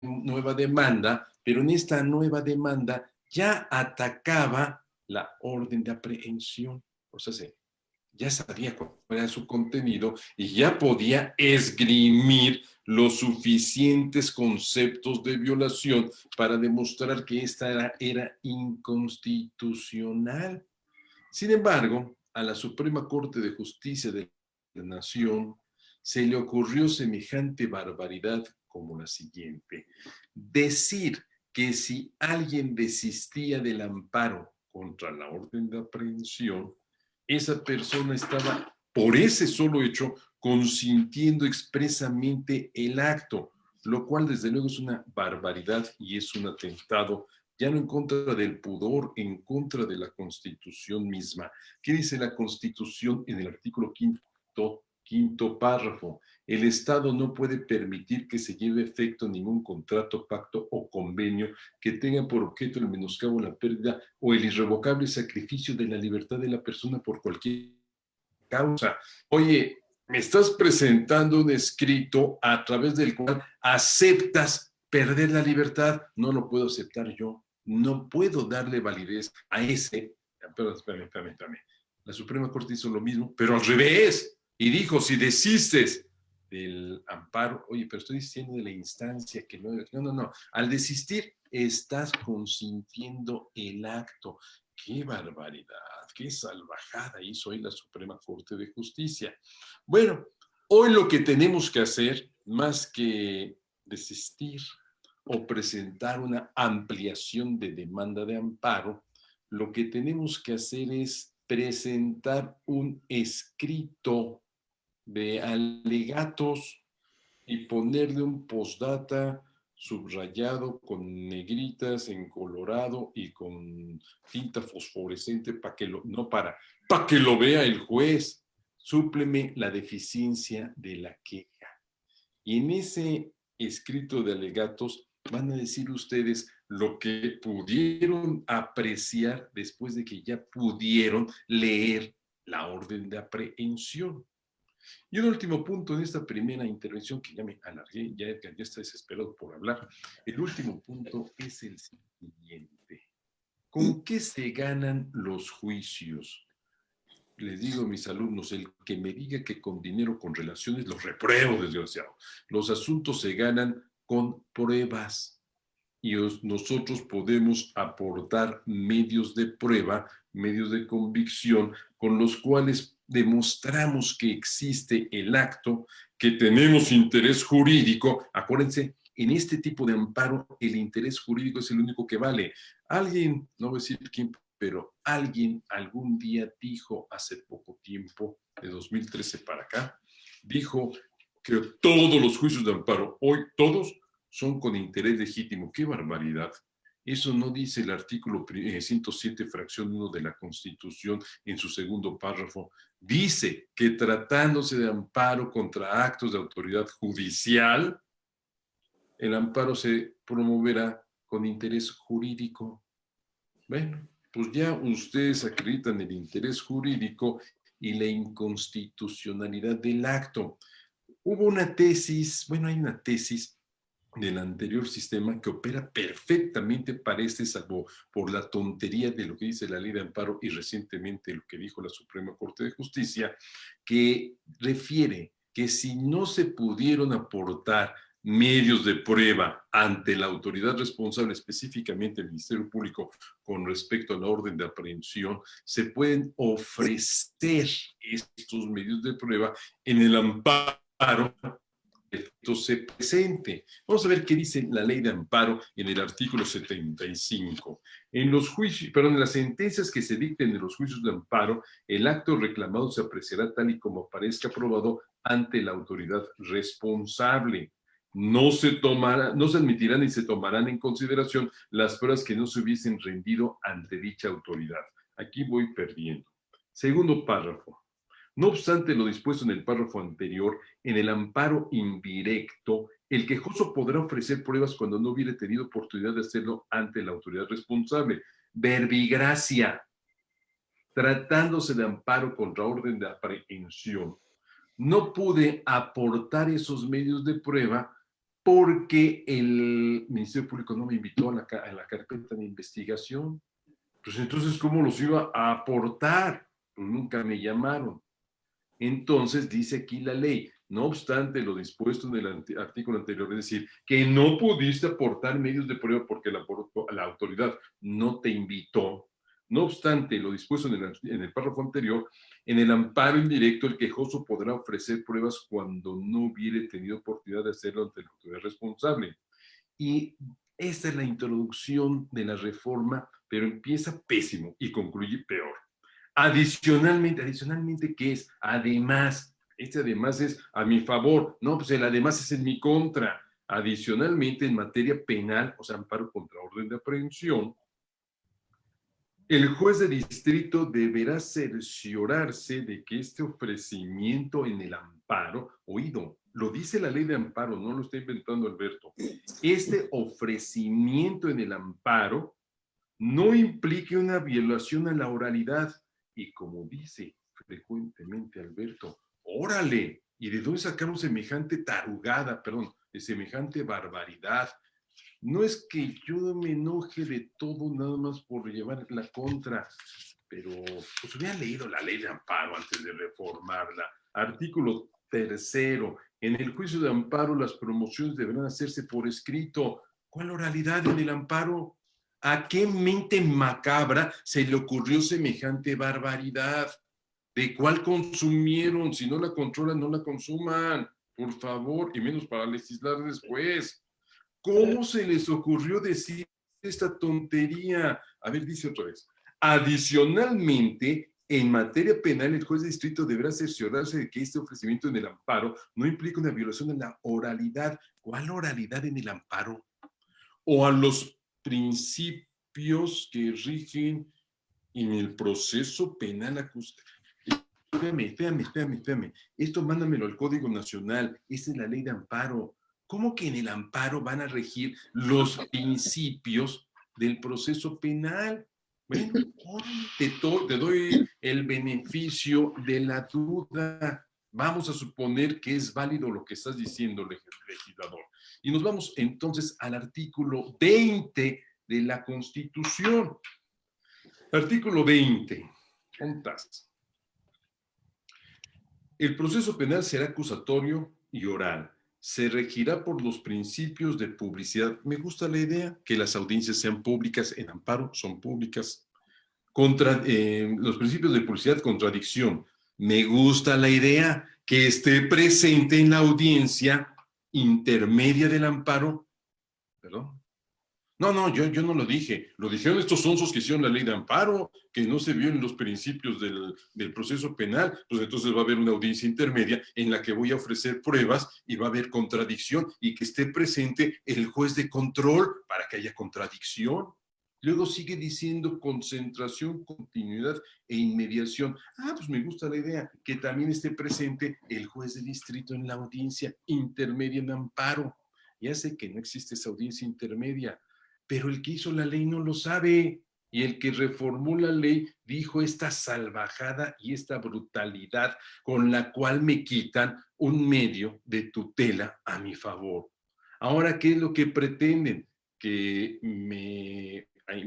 nueva demanda, pero en esta nueva demanda ya atacaba la orden de aprehensión. O sea, ya sabía cuál era su contenido y ya podía esgrimir los suficientes conceptos de violación para demostrar que esta era inconstitucional. Sin embargo, a la Suprema Corte de Justicia de la Nación se le ocurrió semejante barbaridad como la siguiente: decir que si alguien desistía del amparo contra la orden de aprehensión, esa persona estaba, por ese solo hecho, consintiendo expresamente el acto, lo cual desde luego es una barbaridad y es un atentado ya no en contra del pudor, en contra de la Constitución misma. ¿Qué dice la Constitución en el artículo quinto párrafo? El Estado no puede permitir que se lleve a efecto ningún contrato, pacto o convenio que tenga por objeto el menoscabo, la pérdida o el irrevocable sacrificio de la libertad de la persona por cualquier causa. Oye, me estás presentando un escrito a través del cual aceptas perder la libertad. No lo puedo aceptar yo. No puedo darle validez a ese. Pero espérame. La Suprema Corte hizo lo mismo, pero al revés. Y dijo, si desistes del amparo, oye, pero estoy diciendo de la instancia que no. Al desistir, estás consintiendo el acto. ¡Qué barbaridad! ¡Qué salvajada hizo hoy la Suprema Corte de Justicia! Bueno, hoy lo que tenemos que hacer, más que desistir o presentar una ampliación de demanda de amparo, lo que tenemos que hacer es presentar un escrito de alegatos y ponerle un postdata subrayado con negritas en colorado y con tinta fosforescente para que para que lo vea el juez. Súpleme la deficiencia de la queja. Y en ese escrito de alegatos van a decir ustedes lo que pudieron apreciar después de que ya pudieron leer la orden de aprehensión. Y un último punto en esta primera intervención, que ya me alargué, ya está desesperado por hablar. El último punto es el siguiente: ¿con qué se ganan los juicios? Les digo a mis alumnos, el que me diga que con dinero, con relaciones, los repruebo, desgraciado. Los asuntos se ganan con pruebas y nosotros podemos aportar medios de prueba, medios de convicción, con los cuales demostramos que existe el acto, que tenemos interés jurídico. Acuérdense, en este tipo de amparo, el interés jurídico es el único que vale. Alguien, no voy a decir quién, pero alguien algún día dijo hace poco tiempo, de 2013 para acá, dijo que todos los juicios de amparo, hoy todos, son con interés legítimo. ¡Qué barbaridad! Eso no dice el artículo 107, fracción 1 de la Constitución en su segundo párrafo. Dice que tratándose de amparo contra actos de autoridad judicial, el amparo se promoverá con interés jurídico. Bueno, pues ya ustedes acreditan el interés jurídico y la inconstitucionalidad del acto. Hubo una tesis, bueno, hay una tesis del anterior sistema que opera perfectamente para este, salvo por la tontería de lo que dice la ley de amparo y recientemente lo que dijo la Suprema Corte de Justicia, que refiere que si no se pudieron aportar medios de prueba ante la autoridad responsable, específicamente el Ministerio Público, con respecto a la orden de aprehensión, se pueden ofrecer estos medios de prueba en el amparo esto se presente. Vamos a ver qué dice la ley de amparo en el artículo 75. En los juicios, perdón, en las sentencias que se dicten en los juicios de amparo, el acto reclamado se apreciará tal y como aparezca aprobado ante la autoridad responsable. No se admitirán ni se tomarán en consideración las pruebas que no se hubiesen rendido ante dicha autoridad. Aquí voy perdiendo. Segundo párrafo. No obstante lo dispuesto en el párrafo anterior, en el amparo indirecto, el quejoso podrá ofrecer pruebas cuando no hubiere tenido oportunidad de hacerlo ante la autoridad responsable. Verbigracia. Tratándose de amparo contra orden de aprehensión, no pude aportar esos medios de prueba porque el Ministerio Público no me invitó a la carpeta de investigación. Pues entonces, ¿cómo los iba a aportar? Pues nunca me llamaron. Entonces dice aquí la ley, no obstante lo dispuesto en el artículo anterior, es decir, que no pudiste aportar medios de prueba porque la autoridad no te invitó. No obstante lo dispuesto en el párrafo anterior, en el amparo indirecto el quejoso podrá ofrecer pruebas cuando no hubiere tenido oportunidad de hacerlo ante la autoridad responsable. Y esta es la introducción de la reforma, pero empieza pésimo y concluye peor. Adicionalmente, ¿qué es? Además, este además es a mi favor. No, pues el además es en mi contra. Adicionalmente, en materia penal, o sea, amparo contra orden de aprehensión, el juez de distrito deberá cerciorarse de que este ofrecimiento en el amparo, oído, lo dice la ley de amparo, no lo está inventando Alberto, este ofrecimiento en el amparo no implique una violación a la oralidad. Y como dice frecuentemente Alberto, órale, ¿y de dónde sacamos semejante tarugada, perdón, de semejante barbaridad? No es que yo me enoje de todo nada más por llevar la contra, pero pues hubiera leído la ley de amparo antes de reformarla. Artículo tercero. En el juicio de amparo las promociones deberán hacerse por escrito. ¿Cuál oralidad en el amparo? ¿A qué mente macabra se le ocurrió semejante barbaridad? ¿De cuál consumieron? Si no la controlan, no la consuman, por favor, y menos para legislar después. ¿Cómo se les ocurrió decir esta tontería? A ver, dice otra vez. Adicionalmente, en materia penal, el juez de distrito deberá cerciorarse de que este ofrecimiento en el amparo no implica una violación de la oralidad. ¿Cuál oralidad en el amparo? O a los principios que rigen en el proceso penal acusado. Espérame. Esto mándamelo al Código Nacional. Esta es la ley de amparo. ¿Cómo que en el amparo van a regir los principios del proceso penal? Bueno, te doy el beneficio de la duda. Vamos a suponer que es válido lo que estás diciendo, legislador. Y nos vamos entonces al artículo 20 de la Constitución. Artículo 20. ¿Cuántas? El proceso penal será acusatorio y oral. Se regirá por los principios de publicidad. Me gusta la idea que las audiencias sean públicas, en amparo son públicas. Los principios de publicidad, contradicción. Me gusta la idea que esté presente en la audiencia intermedia del amparo. ¿Perdón? No, yo no lo dije. Lo dijeron estos sonsos que hicieron la ley de amparo, que no se vio en los principios del proceso penal. Pues entonces va a haber una audiencia intermedia en la que voy a ofrecer pruebas y va a haber contradicción y que esté presente el juez de control para que haya contradicción. Luego sigue diciendo concentración, continuidad e inmediación. Pues me gusta la idea que también esté presente el juez de distrito en la audiencia intermedia en amparo. Ya sé que no existe esa audiencia intermedia, pero el que hizo la ley no lo sabe. Y el que reformó la ley dijo esta salvajada y esta brutalidad con la cual me quitan un medio de tutela a mi favor. Ahora, ¿qué es lo que pretenden? Que me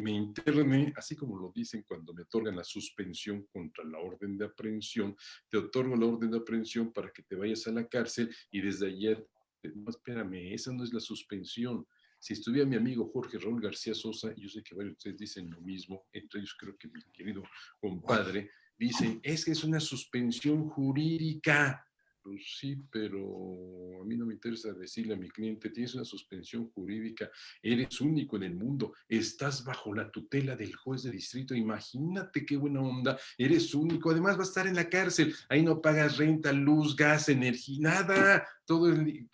interne, así como lo dicen cuando me otorgan la suspensión contra la orden de aprehensión, te otorgo la orden de aprehensión para que te vayas a la cárcel y desde ayer, no, espérame, esa no es la suspensión. Si estuviera mi amigo Jorge Raúl García Sosa, yo sé que varios de ustedes dicen lo mismo, entre ellos creo que mi querido compadre, dicen, es que es una suspensión jurídica. Pues sí, pero a mí no me interesa decirle a mi cliente, tienes una suspensión jurídica, eres único en el mundo, estás bajo la tutela del juez de distrito, imagínate qué buena onda, eres único, además va a estar en la cárcel, ahí no pagas renta, luz, gas, energía, nada, todo el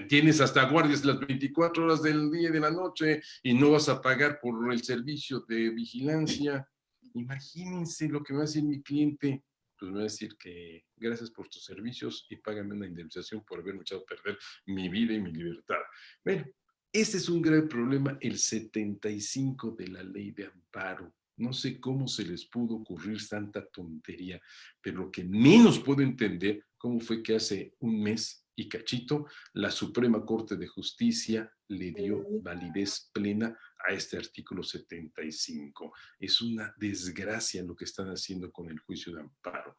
tienes hasta guardias las 24 horas del día y de la noche y no vas a pagar por el servicio de vigilancia. Imagínense lo que va a decir mi cliente. Pues me va a decir que gracias por tus servicios y págame una indemnización por haberme echado a perder mi vida y mi libertad. Bueno, este es un grave problema, el 75 de la ley de amparo. No sé cómo se les pudo ocurrir tanta tontería, pero lo que menos puedo entender, cómo fue que hace un mes y cachito, la Suprema Corte de Justicia le dio validez plena a este artículo 75. Es una desgracia lo que están haciendo con el juicio de amparo.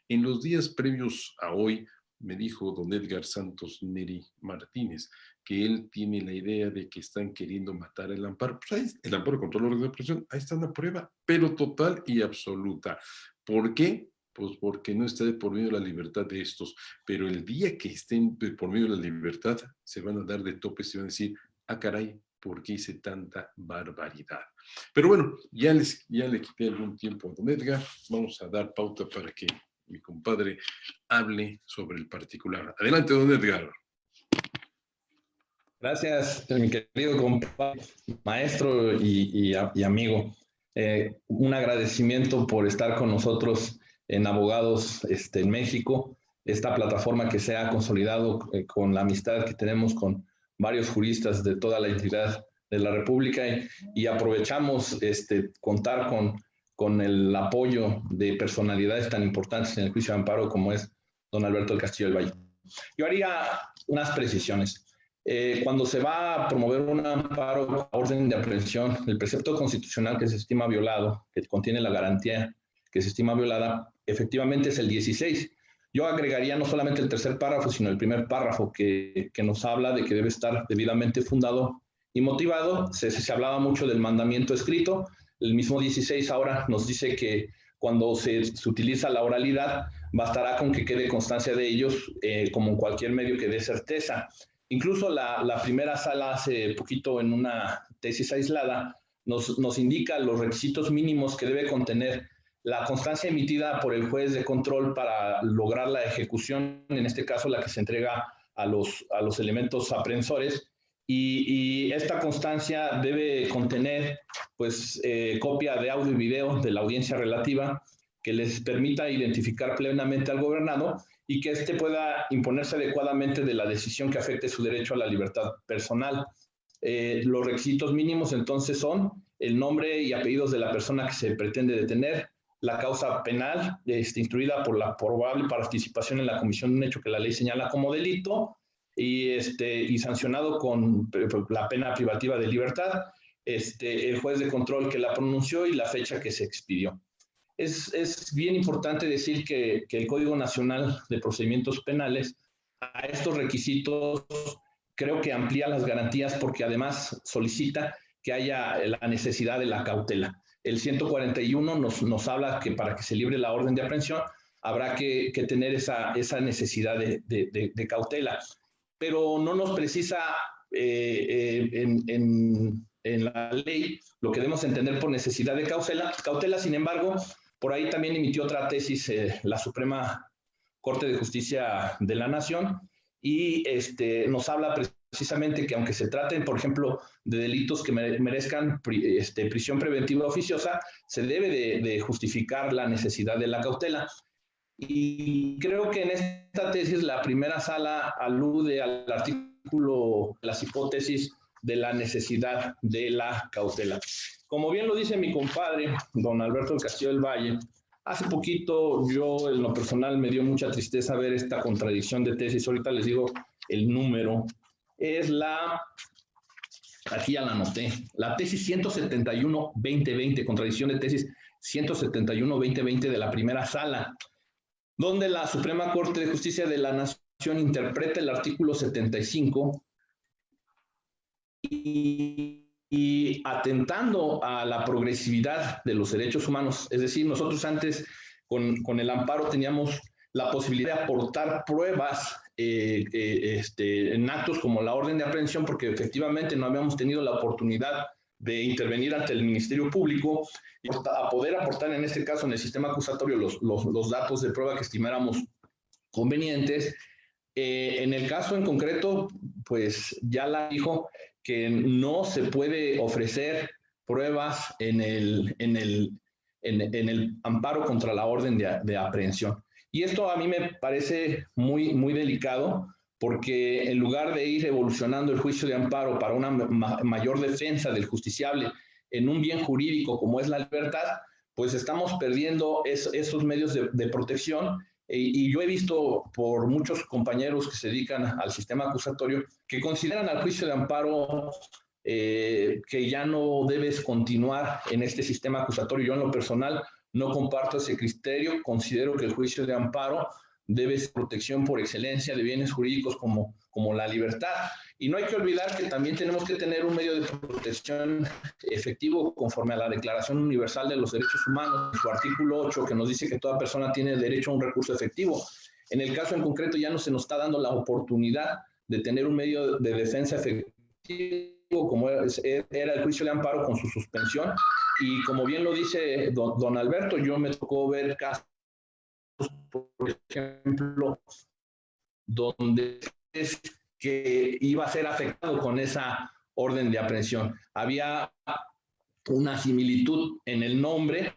En los días previos a hoy, me dijo don Edgar Santos Neri Martínez que él tiene la idea de que están queriendo matar el amparo. Pues ahí, el amparo contra la orden de aprehensión, ahí está una prueba, pero total y absoluta. ¿Por qué? Pues porque no está de por medio la libertad de estos, pero el día que estén de por medio de la libertad, se van a dar de topes y van a decir, ah caray, ¿por qué hice tanta barbaridad? Pero bueno, ya le quité algún tiempo a don Edgar, vamos a dar pauta para que mi compadre hable sobre el particular. Adelante, don Edgar. Gracias, mi querido compadre, maestro y amigo. Un agradecimiento por estar con nosotros en Abogados en México, esta plataforma que se ha consolidado con la amistad que tenemos con varios juristas de toda la entidad de la República y aprovechamos contar con el apoyo de personalidades tan importantes en el juicio de amparo como es don Alberto del Castillo del Valle. Yo haría unas precisiones. Cuando se va a promover un amparo a orden de aprehensión, el precepto constitucional que se estima violado, que contiene la garantía que se estima violada, efectivamente es el 16. Yo agregaría no solamente el tercer párrafo, sino el primer párrafo que nos habla de que debe estar debidamente fundado y motivado. Se hablaba mucho del mandamiento escrito. El mismo 16 ahora nos dice que cuando se utiliza la oralidad, bastará con que quede constancia de ellos como en cualquier medio que dé certeza. Incluso la primera sala hace poquito en una tesis aislada nos indica los requisitos mínimos que debe contener la constancia emitida por el juez de control para lograr la ejecución, en este caso la que se entrega a los elementos aprehensores, y esta constancia debe contener pues copia de audio y video de la audiencia relativa que les permita identificar plenamente al gobernado y que éste pueda imponerse adecuadamente de la decisión que afecte su derecho a la libertad personal. Los requisitos mínimos entonces son el nombre y apellidos de la persona que se pretende detener, la causa penal instruida por la probable participación en la comisión de un hecho que la ley señala como delito y sancionado con la pena privativa de libertad, el juez de control que la pronunció y la fecha que se expidió. Es bien importante decir que el Código Nacional de Procedimientos Penales a estos requisitos creo que amplía las garantías porque además solicita que haya la necesidad de la cautela. El 141 nos habla que para que se libre la orden de aprehensión habrá que tener esa necesidad de cautela, pero no nos precisa en la ley lo que debemos entender por necesidad de cautela. Sin embargo, por ahí también emitió otra tesis la Suprema Corte de Justicia de la Nación y nos habla precisamente que aunque se traten, por ejemplo, de delitos que merezcan prisión preventiva oficiosa, se debe de justificar la necesidad de la cautela. Y creo que en esta tesis la primera sala alude al artículo, las hipótesis de la necesidad de la cautela. Como bien lo dice mi compadre, don Alberto del Castillo del Valle, hace poquito yo en lo personal me dio mucha tristeza ver esta contradicción de tesis. Ahorita les digo el número. Es aquí ya la anoté, la tesis 171-2020, contradicción de tesis 171-2020 de la primera sala, donde la Suprema Corte de Justicia de la Nación interpreta el artículo 75 y atentando a la progresividad de los derechos humanos. Es decir, nosotros antes con el amparo teníamos la posibilidad de aportar pruebas en actos como la orden de aprehensión, porque efectivamente no habíamos tenido la oportunidad de intervenir ante el Ministerio Público y a poder aportar en este caso en el sistema acusatorio los datos de prueba que estimáramos convenientes. En el caso en concreto, pues ya la dijo que no se puede ofrecer pruebas en el amparo contra la orden de aprehensión. Y esto a mí me parece muy, muy delicado, porque en lugar de ir evolucionando el juicio de amparo para una mayor defensa del justiciable en un bien jurídico como es la libertad, pues estamos perdiendo esos medios de protección Y yo he visto por muchos compañeros que se dedican al sistema acusatorio que consideran al juicio de amparo que ya no debes continuar en este sistema acusatorio. Yo en lo personal no comparto ese criterio, considero que el juicio de amparo debe ser protección por excelencia de bienes jurídicos como la libertad. Y no hay que olvidar que también tenemos que tener un medio de protección efectivo conforme a la Declaración Universal de los Derechos Humanos, su artículo 8, que nos dice que toda persona tiene derecho a un recurso efectivo. En el caso en concreto ya no se nos está dando la oportunidad de tener un medio de defensa efectivo como era el juicio de amparo con su suspensión. Y como bien lo dice don Alberto, yo me tocó ver casos, por ejemplo, donde es que iba a ser afectado con esa orden de aprehensión. Había una similitud en el nombre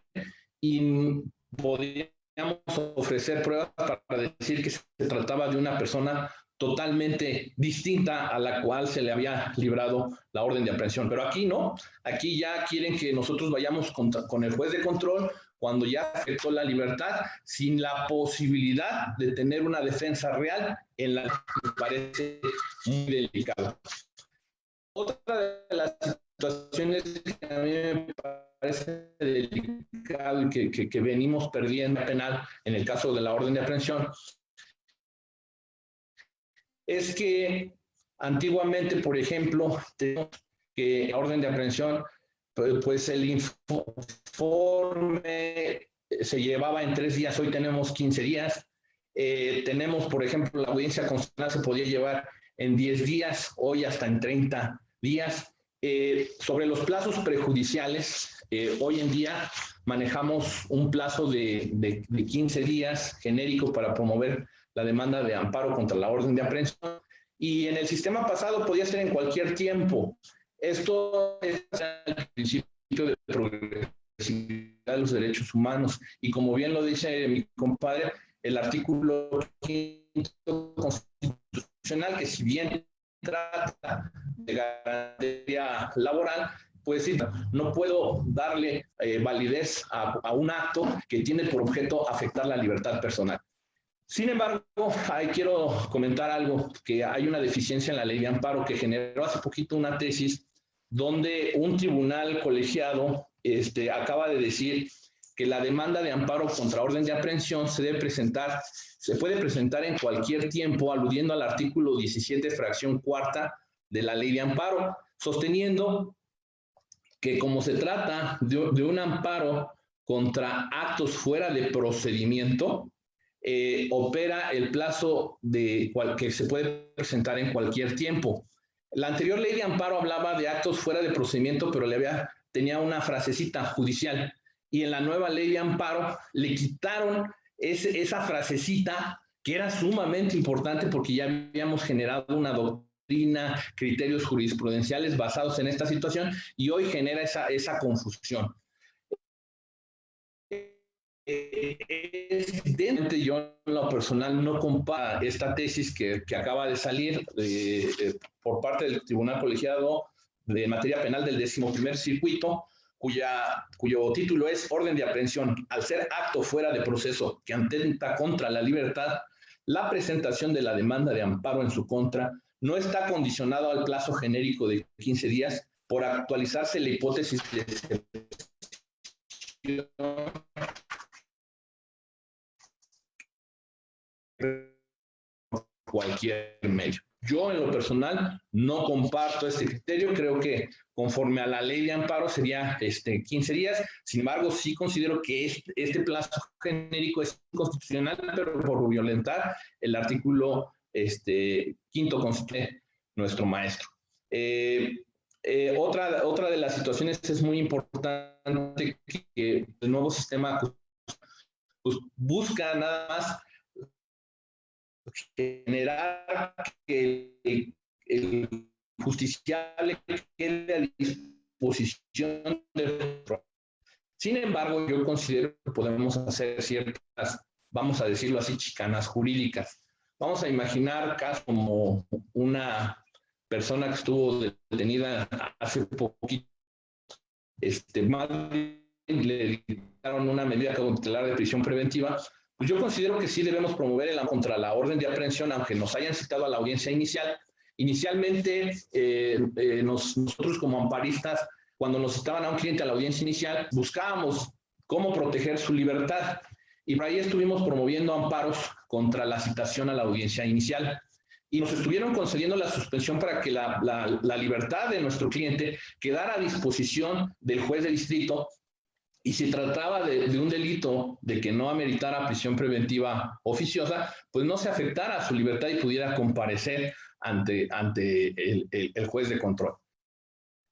y podíamos ofrecer pruebas para decir que se trataba de una persona totalmente distinta a la cual se le había librado la orden de aprehensión. Pero aquí no, aquí ya quieren que nosotros vayamos con el juez de control cuando ya afectó la libertad, sin la posibilidad de tener una defensa real, en la que me parece muy delicado. Otra de las situaciones que a mí me parece delicado y que venimos perdiendo penal en el caso de la orden de aprehensión es que antiguamente, por ejemplo, tenemos que la orden de aprehensión, pues el informe se llevaba en 3 días, hoy tenemos 15 días. Tenemos, por ejemplo, la audiencia constitucional se podía llevar en 10 días, hoy hasta en 30 días. Sobre los plazos prejudiciales, hoy en día manejamos un plazo de 15 días genérico para promover la demanda de amparo contra la orden de aprehensión, y en el sistema pasado podía ser en cualquier tiempo. Esto es el principio de progresividad de los derechos humanos, y como bien lo dice mi compadre, el artículo 5 constitucional, que si bien trata de garantía laboral, pues sí, no puedo darle validez a un acto que tiene por objeto afectar la libertad personal. Sin embargo, ahí quiero comentar algo, que hay una deficiencia en la ley de amparo que generó hace poquito una tesis donde un tribunal colegiado acaba de decir que la demanda de amparo contra orden de aprehensión se puede presentar en cualquier tiempo, aludiendo al artículo 17, fracción cuarta de la ley de amparo, sosteniendo que como se trata de un amparo contra actos fuera de procedimiento, opera el plazo que se puede presentar en cualquier tiempo. La anterior ley de amparo hablaba de actos fuera de procedimiento, pero tenía una frasecita judicial, y en la nueva ley de amparo le quitaron esa frasecita que era sumamente importante porque ya habíamos generado una doctrina, criterios jurisprudenciales basados en esta situación, y hoy genera esa confusión. Evidentemente, yo en lo personal no comparto esta tesis que acaba de salir por parte del Tribunal Colegiado de Materia Penal del 11º Circuito, cuyo título es Orden de aprehensión. Al ser acto fuera de proceso que atenta contra la libertad, la presentación de la demanda de amparo en su contra no está condicionado al plazo genérico de 15 días por actualizarse la hipótesis de cualquier medio. Yo en lo personal no comparto este criterio, creo que conforme a la ley de amparo sería 15 días, sin embargo sí considero que este plazo genérico es inconstitucional, pero por violentar el artículo 5 constituye nuestro maestro. Otra de las situaciones es muy importante que el nuevo sistema pues, busca nada más generar que el justiciable quede a disposición del. Sin embargo, yo considero que podemos hacer ciertas, vamos a decirlo así, chicanas jurídicas. Vamos a imaginar casos como una persona que estuvo detenida hace poquito, más le dictaron una medida cautelar de prisión preventiva pues yo considero que sí debemos promover el contra la orden de aprehensión, aunque nos hayan citado a la audiencia inicial. Inicialmente, nosotros como amparistas, cuando nos citaban a un cliente a la audiencia inicial, buscábamos cómo proteger su libertad. Y por ahí estuvimos promoviendo amparos contra la citación a la audiencia inicial. Y nos estuvieron concediendo la suspensión para que la libertad de nuestro cliente quedara a disposición del juez de distrito, y si trataba de un delito de que no ameritara prisión preventiva oficiosa, pues no se afectara a su libertad y pudiera comparecer ante el juez de control.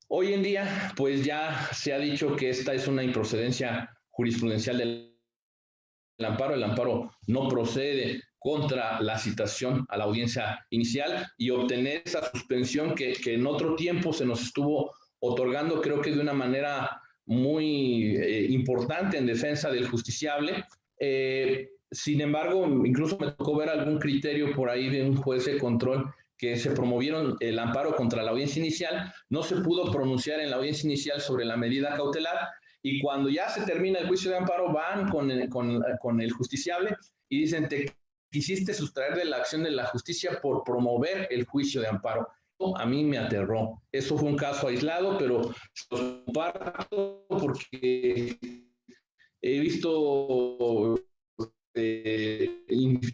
Hoy en día, pues ya se ha dicho que esta es una improcedencia jurisprudencial del amparo. El amparo no procede contra la citación a la audiencia inicial, y obtener esa suspensión que en otro tiempo se nos estuvo otorgando, creo que de una manera muy importante en defensa del justiciable. Sin embargo, incluso me tocó ver algún criterio por ahí de un juez de control que se promovieron el amparo contra la audiencia inicial, no se pudo pronunciar en la audiencia inicial sobre la medida cautelar, y cuando ya se termina el juicio de amparo van con el justiciable y dicen: te quisiste sustraer de la acción de la justicia por promover el juicio de amparo. A mí me aterró. Eso fue un caso aislado, pero lo comparto porque he visto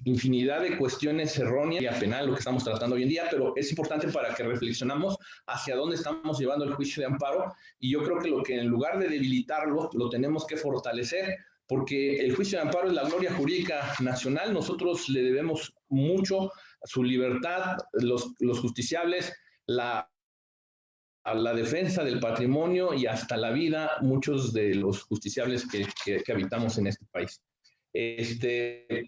infinidad de cuestiones erróneas y a penal lo que estamos tratando hoy en día, pero es importante para que reflexionamos hacia dónde estamos llevando el juicio de amparo, y yo creo que lo que en lugar de debilitarlo, lo tenemos que fortalecer, porque el juicio de amparo es la gloria jurídica nacional. Nosotros le debemos mucho a su libertad, los justiciables, a la defensa del patrimonio y hasta la vida, muchos de los justiciables que habitamos en este país.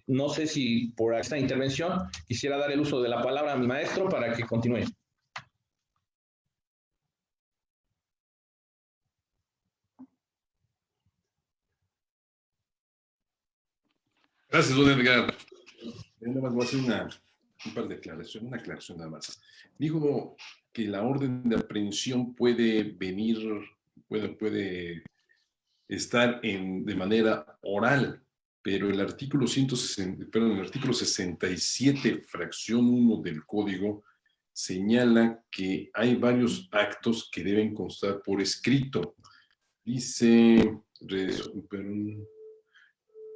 No sé si por esta intervención quisiera dar el uso de la palabra a mi maestro para que continúe. Gracias, don Edgar. Nada más voy a hacer un par de aclaraciones, una aclaración nada más. Dijo que la orden de aprehensión puede venir, puede estar de manera oral, pero el artículo 67, fracción 1 del Código, señala que hay varios actos que deben constar por escrito. Dice,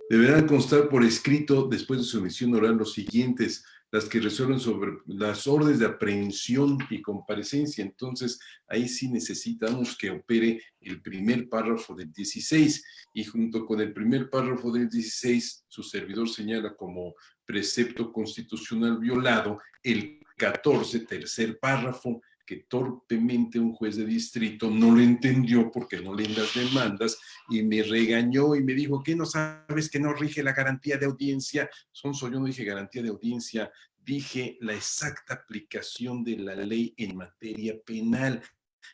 deberán constar por escrito después de su emisión oral los siguientes: las que resuelven sobre las órdenes de aprehensión y comparecencia. Entonces, ahí sí necesitamos que opere el primer párrafo del 16, y junto con el primer párrafo del 16, su servidor señala como precepto constitucional violado el 14, tercer párrafo, que torpemente un juez de distrito no lo entendió porque no leen las demandas y me regañó y me dijo: ¿qué no sabes que no rige la garantía de audiencia? Sonso, yo no dije garantía de audiencia, dije la exacta aplicación de la ley en materia penal,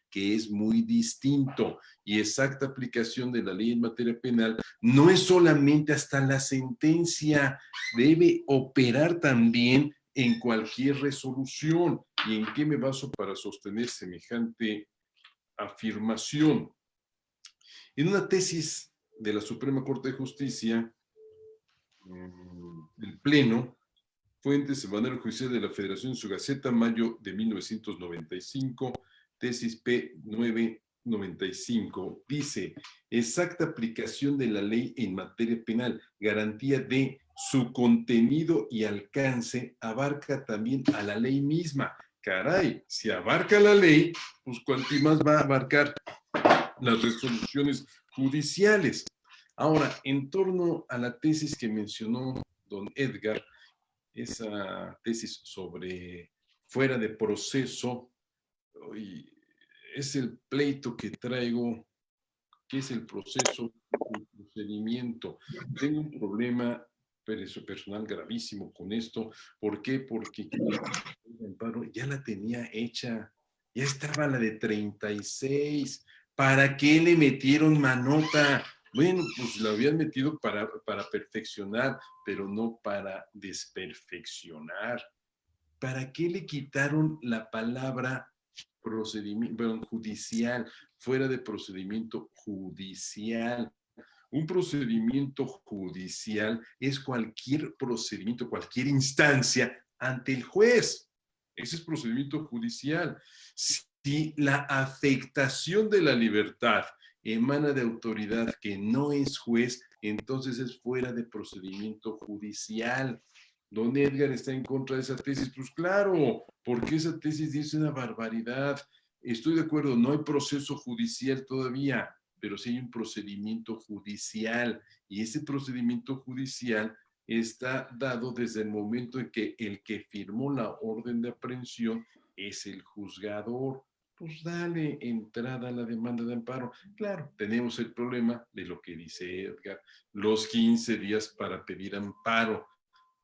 que es muy distinto. Y exacta aplicación de la ley en materia penal no es solamente hasta la sentencia, debe operar también en cualquier resolución. ¿Y en qué me baso para sostener semejante afirmación? En una tesis de la Suprema Corte de Justicia, del Pleno, Fuentes, Semanario Judicial de la Federación en su Gaceta, mayo de 1995, tesis P995, dice: exacta aplicación de la ley en materia penal, garantía de su contenido y alcance, abarca también a la ley misma. Caray, si abarca la ley, pues cuánto más va a abarcar las resoluciones judiciales. Ahora, en torno a la tesis que mencionó don Edgar, esa tesis sobre fuera de proceso, es el pleito que traigo, que es el proceso, el procedimiento. Tengo un problema personal gravísimo con esto. ¿Por qué? Porque el amparo ya la tenía hecha, ya estaba la de 36. ¿Para qué le metieron manota? Bueno, pues la habían metido para perfeccionar, pero no para desperfeccionar. ¿Para qué le quitaron la palabra procedimiento, judicial, fuera de procedimiento judicial? Un procedimiento judicial es cualquier procedimiento, cualquier instancia ante el juez. Ese es procedimiento judicial. Si la afectación de la libertad emana de autoridad que no es juez, entonces es fuera de procedimiento judicial. Don Edgar está en contra de esa tesis. Pues claro, porque esa tesis dice una barbaridad. Estoy de acuerdo, no hay proceso judicial todavía, pero sí hay un procedimiento judicial. Y ese procedimiento judicial está dado desde el momento en que el que firmó la orden de aprehensión es el juzgador. Pues dale entrada a la demanda de amparo. Claro, tenemos el problema de lo que dice Edgar, los 15 días para pedir amparo.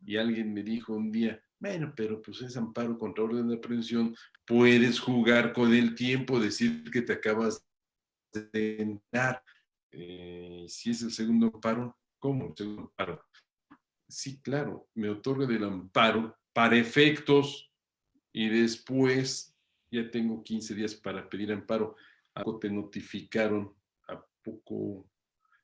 Y alguien me dijo un día, bueno, pero pues es amparo contra orden de aprehensión, puedes jugar con el tiempo, decir que te acabas de entrar. Si es el segundo amparo, ¿cómo el segundo amparo? Sí, claro, me otorga del amparo para efectos y después ya tengo 15 días para pedir amparo. ¿A poco te notificaron? ¿A poco,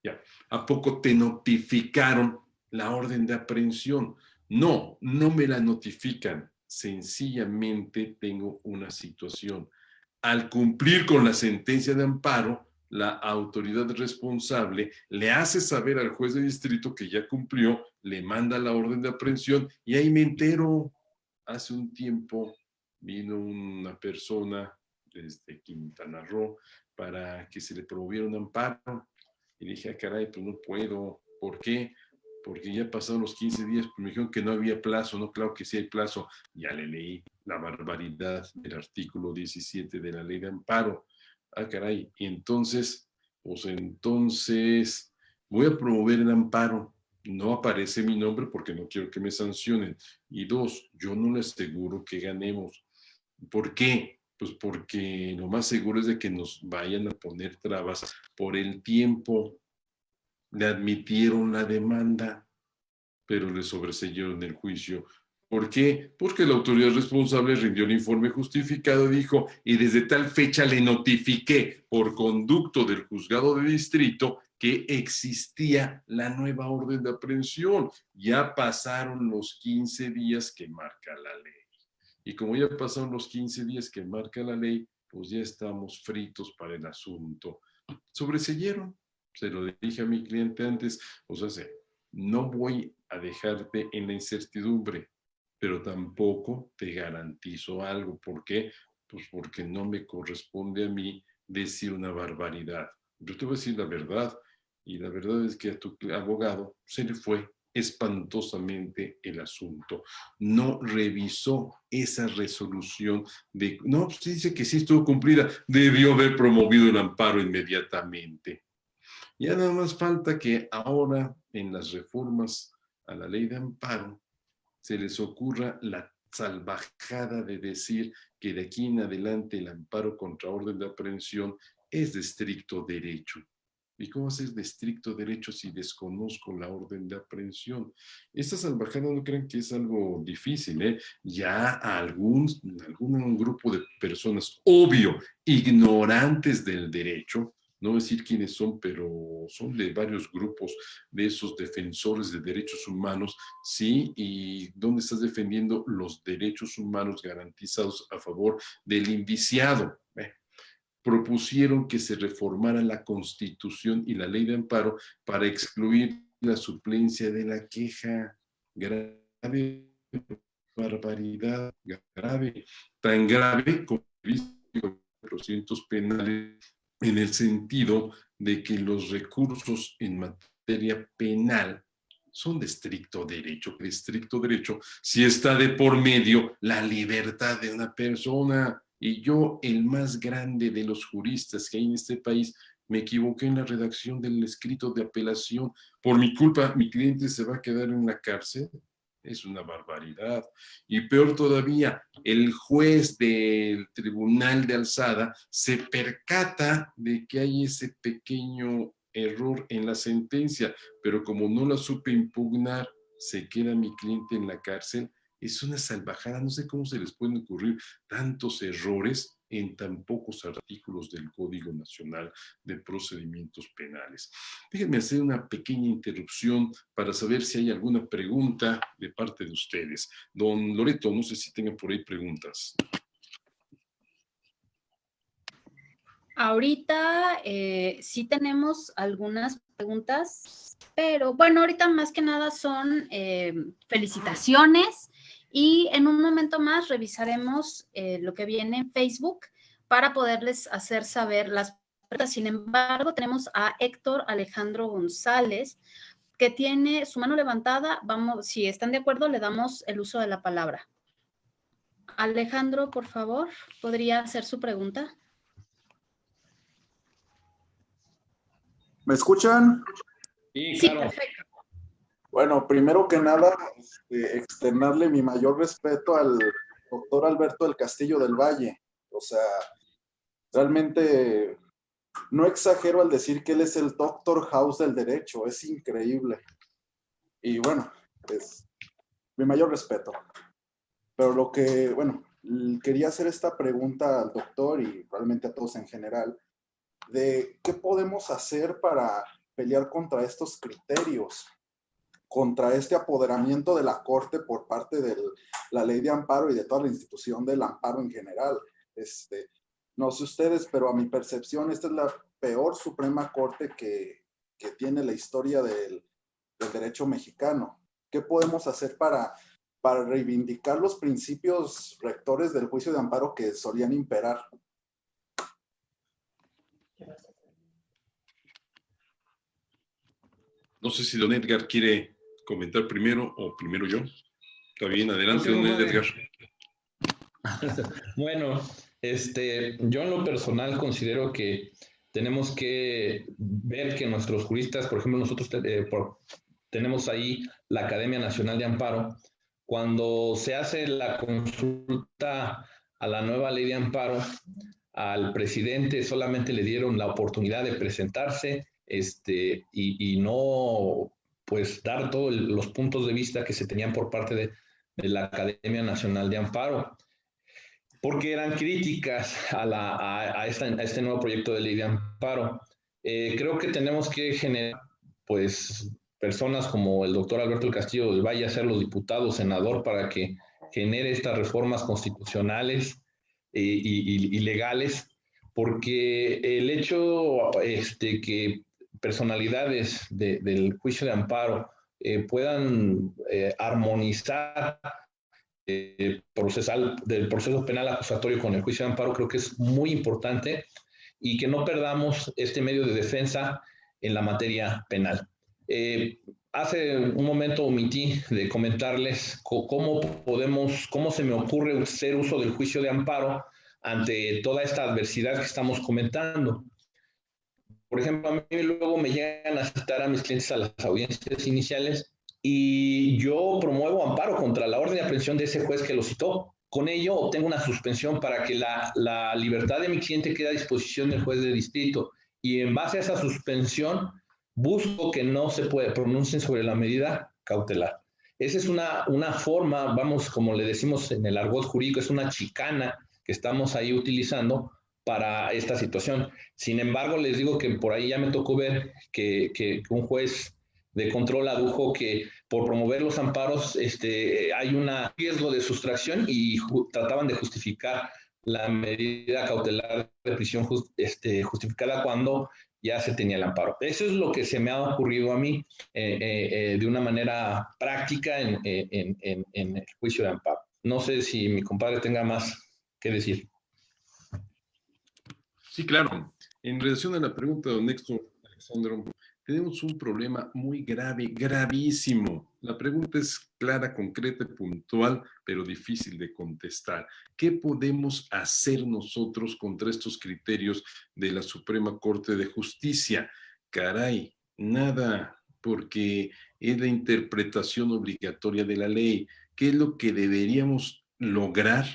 ya, ¿a poco te notificaron la orden de aprehensión? No, no me la notifican. Sencillamente tengo una situación. Al cumplir con la sentencia de amparo, la autoridad responsable le hace saber al juez de distrito que ya cumplió, le manda la orden de aprehensión y ahí me entero. Hace un tiempo vino una persona desde Quintana Roo para que se le promoviera un amparo y dije, ah, caray, pues no puedo. ¿Por qué? Porque ya pasaron los 15 días, pues me dijeron que no había plazo, no, claro que sí hay plazo. Ya le leí la barbaridad del artículo 17 de la ley de amparo. Ah, caray, y entonces, pues entonces voy a promover el amparo. No aparece mi nombre porque no quiero que me sancionen. Y dos, yo no le aseguro que ganemos. ¿Por qué? Pues porque lo más seguro es de que nos vayan a poner trabas por el tiempo. Le admitieron la demanda, pero le sobreseyeron el juicio. ¿Por qué? Porque la autoridad responsable rindió el informe justificado y dijo, y desde tal fecha le notifiqué por conducto del juzgado de distrito que existía la nueva orden de aprehensión. Ya pasaron los 15 días que marca la ley. Y como ya pasaron los 15 días que marca la ley, pues ya estamos fritos para el asunto. Sobreseyeron. Se lo dije a mi cliente antes, o sea, no voy a dejarte en la incertidumbre, pero tampoco te garantizo algo. ¿Por qué? Pues porque no me corresponde a mí decir una barbaridad. Yo te voy a decir la verdad, y la verdad es que a tu abogado se le fue espantosamente el asunto. No revisó esa resolución de, no, pues dice que sí estuvo cumplida, debió haber promovido el amparo inmediatamente. Ya nada más falta que ahora en las reformas a la ley de amparo se les ocurra la salvajada de decir que de aquí en adelante el amparo contra orden de aprehensión es de estricto derecho. ¿Y cómo hacer de estricto derecho si desconozco la orden de aprehensión? Esta salvajada no crean que es algo difícil, ¿eh? Ya algún grupo de personas, obvio, ignorantes del derecho, no decir quiénes son, pero son de varios grupos de esos defensores de derechos humanos, ¿sí? ¿Y dónde estás defendiendo los derechos humanos garantizados a favor del indiciado? Propusieron que se reformara la Constitución y la ley de amparo para excluir la suplencia de la queja. Grave barbaridad, grave, tan grave como procedimientos penales en el sentido de que los recursos en materia penal son de estricto derecho. De estricto derecho si está de por medio la libertad de una persona. Y yo, el más grande de los juristas que hay en este país, me equivoqué en la redacción del escrito de apelación. Por mi culpa, mi cliente se va a quedar en la cárcel. Es una barbaridad. Y peor todavía, el juez del tribunal de alzada se percata de que hay ese pequeño error en la sentencia, pero como no la supe impugnar, se queda mi cliente en la cárcel. Es una salvajada, no sé cómo se les pueden ocurrir tantos errores en tan pocos artículos del Código Nacional de Procedimientos Penales. Déjenme hacer una pequeña interrupción para saber si hay alguna pregunta de parte de ustedes. Don Loreto, no sé si tengan por ahí preguntas. Ahorita sí tenemos algunas preguntas, pero bueno, ahorita más que nada son felicitaciones y en un momento más revisaremos lo que viene en Facebook para poderles hacer saber las preguntas. Sin embargo, tenemos a Héctor Alejandro González, que tiene su mano levantada. Vamos, si están de acuerdo, le damos el uso de la palabra. Alejandro, por favor, ¿podría hacer su pregunta? ¿Me escuchan? Sí, Sí, claro. perfecto. Bueno, primero que nada, externarle mi mayor respeto al doctor Alberto del Castillo del Valle. O sea, realmente no exagero al decir que él es el Doctor House del derecho. Es increíble. Y bueno, es mi mayor respeto. Pero lo que, bueno, quería hacer esta pregunta al doctor y probablemente a todos en general, de qué podemos hacer para pelear contra estos criterios, contra este apoderamiento de la Corte por parte de la ley de amparo y de toda la institución del amparo en general. No sé ustedes, pero a mi percepción esta es la peor Suprema Corte que tiene la historia del derecho mexicano. ¿Qué podemos hacer para reivindicar los principios rectores del juicio de amparo que solían imperar? No sé si don Edgar quiere comentar primero o primero yo. Está bien, adelante, don Edgar. Bueno, yo en lo personal considero que tenemos que ver que nuestros juristas, por ejemplo, nosotros tenemos ahí la Academia Nacional de Amparo. Cuando se hace la consulta a la nueva ley de amparo, al presidente solamente le dieron la oportunidad de presentarse y no pues dar todos los puntos de vista que se tenían por parte de la Academia Nacional de Amparo, porque eran críticas a este nuevo proyecto de ley de amparo. Creo que tenemos que generar pues personas como el doctor Alberto del Castillo del Valle a ser los diputados, senador, para que genere estas reformas constitucionales y legales, porque el hecho que personalidades del juicio de amparo puedan armonizar del proceso penal acusatorio con el juicio de amparo, creo que es muy importante y que no perdamos este medio de defensa en la materia penal. Hace un momento omití de comentarles cómo se me ocurre hacer uso del juicio de amparo ante toda esta adversidad que estamos comentando. Por ejemplo, a mí luego me llegan a citar a mis clientes a las audiencias iniciales y yo promuevo amparo contra la orden de aprehensión de ese juez que lo citó. Con ello obtengo una suspensión para que la libertad de mi cliente quede a disposición del juez de distrito, y en base a esa suspensión busco que no se pronuncien sobre la medida cautelar. Esa es una forma, vamos, como le decimos en el argot jurídico, es una chicana que estamos ahí utilizando para esta situación. Sin embargo, les digo que por ahí ya me tocó ver que un juez de control adujo que por promover los amparos hay un riesgo de sustracción y trataban de justificar la medida cautelar de prisión justificada cuando ya se tenía el amparo. Eso es lo que se me ha ocurrido a mí de una manera práctica en el juicio de amparo. No sé si mi compadre tenga más que decir. Sí, claro. En relación a la pregunta de don Néstor Alexandro, tenemos un problema muy grave, gravísimo. La pregunta es clara, concreta, puntual, pero difícil de contestar. ¿Qué podemos hacer nosotros contra estos criterios de la Suprema Corte de Justicia? Caray, nada, porque es la interpretación obligatoria de la ley. ¿Qué es lo que deberíamos lograr?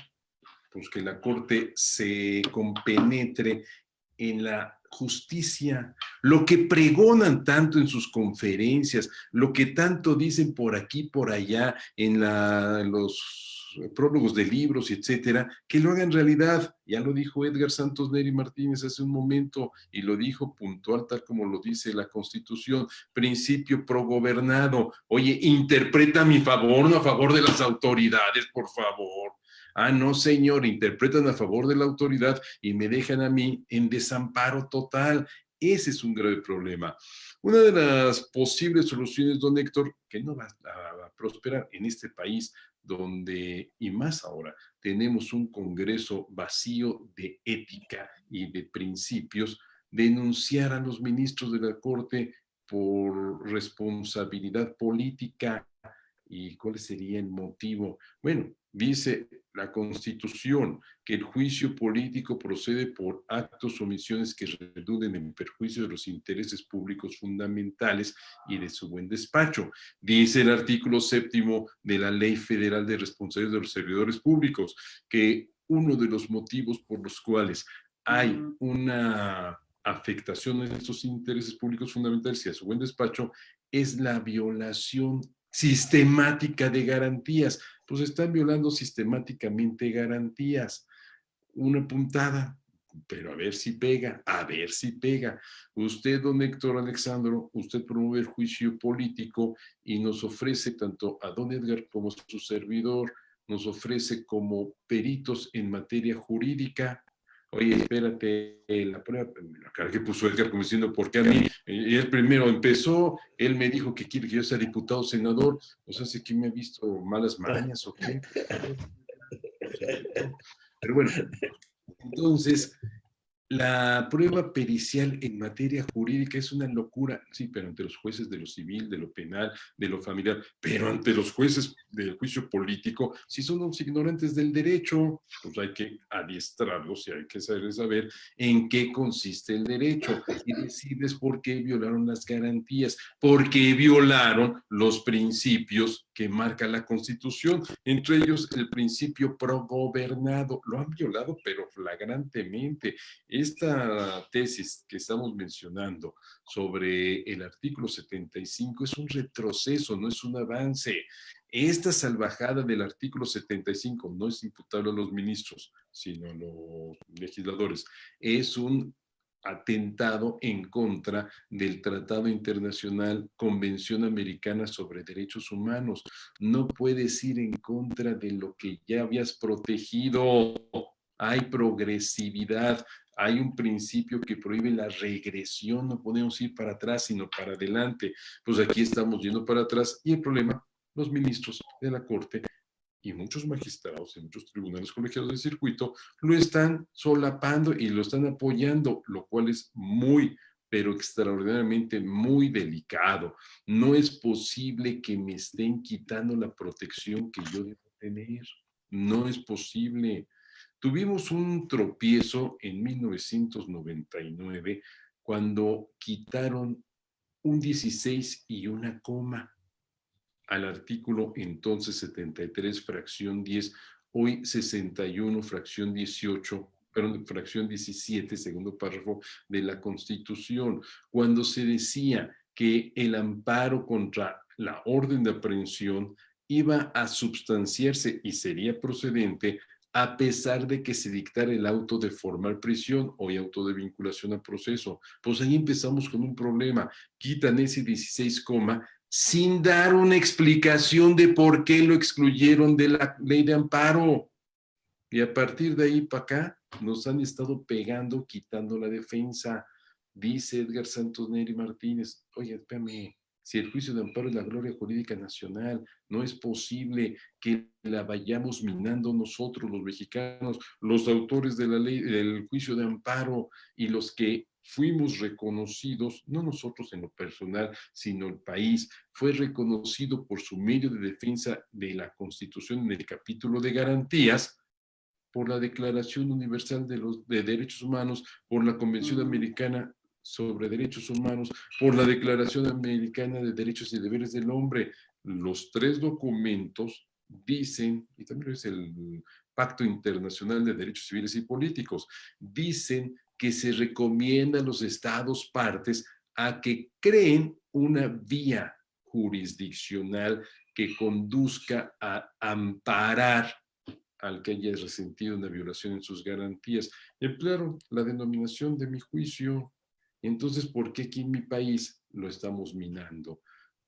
Pues que la Corte se compenetre en la justicia. lo que pregonan tanto en sus conferencias, lo que tanto dicen por aquí, por allá, en los prólogos de libros, etcétera, que lo hagan realidad. Ya lo dijo Edgar Santos Neri Martínez hace un momento y lo dijo puntual, tal como lo dice la Constitución, principio progobernado. Oye, interpreta a mi favor, no a favor de las autoridades, por favor. Ah, no, señor, interpretan a favor de la autoridad y me dejan a mí en desamparo total. Ese es un grave problema. Una de las posibles soluciones, don Héctor, que no va a prosperar en este país, donde, y más ahora, tenemos un Congreso vacío de ética y de principios, denunciar a los ministros de la Corte por responsabilidad política. ¿Y cuál sería el motivo? Bueno, dice la Constitución que el juicio político procede por actos o omisiones que reduden en perjuicio de los intereses públicos fundamentales y de su buen despacho. Dice el artículo 7º de la Ley Federal de Responsabilidad de los Servidores Públicos que uno de los motivos por los cuales hay una afectación en estos intereses públicos fundamentales y a su buen despacho es la violación sistemática de garantías. Pues están violando sistemáticamente garantías. Una puntada, pero a ver si pega, a ver si pega. Usted, don Héctor Alexandro, usted promueve el juicio político y nos ofrece tanto a don Edgar como a su servidor, nos ofrece como peritos en materia jurídica. Oye, espérate, la prueba, la cara que puso Edgar como diciendo, ¿por qué a mí? Él primero empezó, él me dijo que quiere que yo sea diputado, senador, o sea, sé que me ha visto malas mañas o qué. Pero bueno, entonces, la prueba pericial en materia jurídica es una locura, sí, pero ante los jueces de lo civil, de lo penal, de lo familiar, pero ante los jueces del juicio político, si son unos ignorantes del derecho, pues hay que adiestrarlos y hay que saber en qué consiste el derecho y decirles por qué violaron las garantías, por qué violaron los principios que marca la Constitución, entre ellos el principio progobernado. Lo han violado, pero flagrantemente. Esta tesis que estamos mencionando sobre el artículo 75 es un retroceso, no es un avance. Esta salvajada del artículo 75 no es imputable a los ministros, sino a los legisladores. Es un atentado en contra del Tratado Internacional, Convención Americana sobre Derechos Humanos. No puedes ir en contra de lo que ya habías protegido. Hay progresividad, hay un principio que prohíbe la regresión, no podemos ir para atrás, sino para adelante. Pues aquí estamos yendo para atrás y el problema, los ministros de la Corte y muchos magistrados y muchos tribunales colegiados del circuito lo están solapando y lo están apoyando, lo cual es muy, pero extraordinariamente muy delicado. No es posible que me estén quitando la protección que yo debo tener. No es posible. Tuvimos un tropiezo en 1999 cuando quitaron un 16 y una coma al artículo entonces 73, fracción 10, hoy 61, fracción 18, perdón, fracción 17, segundo párrafo de la Constitución, cuando se decía que el amparo contra la orden de aprehensión iba a substanciarse y sería procedente a pesar de que se dictara el auto de formal prisión o auto de vinculación a proceso. Pues ahí empezamos con un problema. Quitan ese 16, sin dar una explicación de por qué lo excluyeron de la ley de amparo. Y a partir de ahí para acá nos han estado pegando, quitando la defensa. Dice Edgar Santos Neri Martínez, oye, espérame, si el juicio de amparo es la gloria jurídica nacional, no es posible que la vayamos minando nosotros, los mexicanos, los autores de la ley, del juicio de amparo y los que fuimos reconocidos, no nosotros en lo personal, sino el país, fue reconocido por su medio de defensa de la Constitución en el capítulo de garantías, por la Declaración Universal de Derechos Humanos, por la Convención Americana sobre Derechos Humanos, por la Declaración Americana de Derechos y Deberes del Hombre. Los tres documentos dicen, y también es el Pacto Internacional de Derechos Civiles y Políticos, dicen que se recomienda a los estados partes a que creen una vía jurisdiccional que conduzca a amparar al que haya resentido una violación en sus garantías. Emplearon la denominación de mi juicio. Entonces, ¿por qué aquí en mi país lo estamos minando?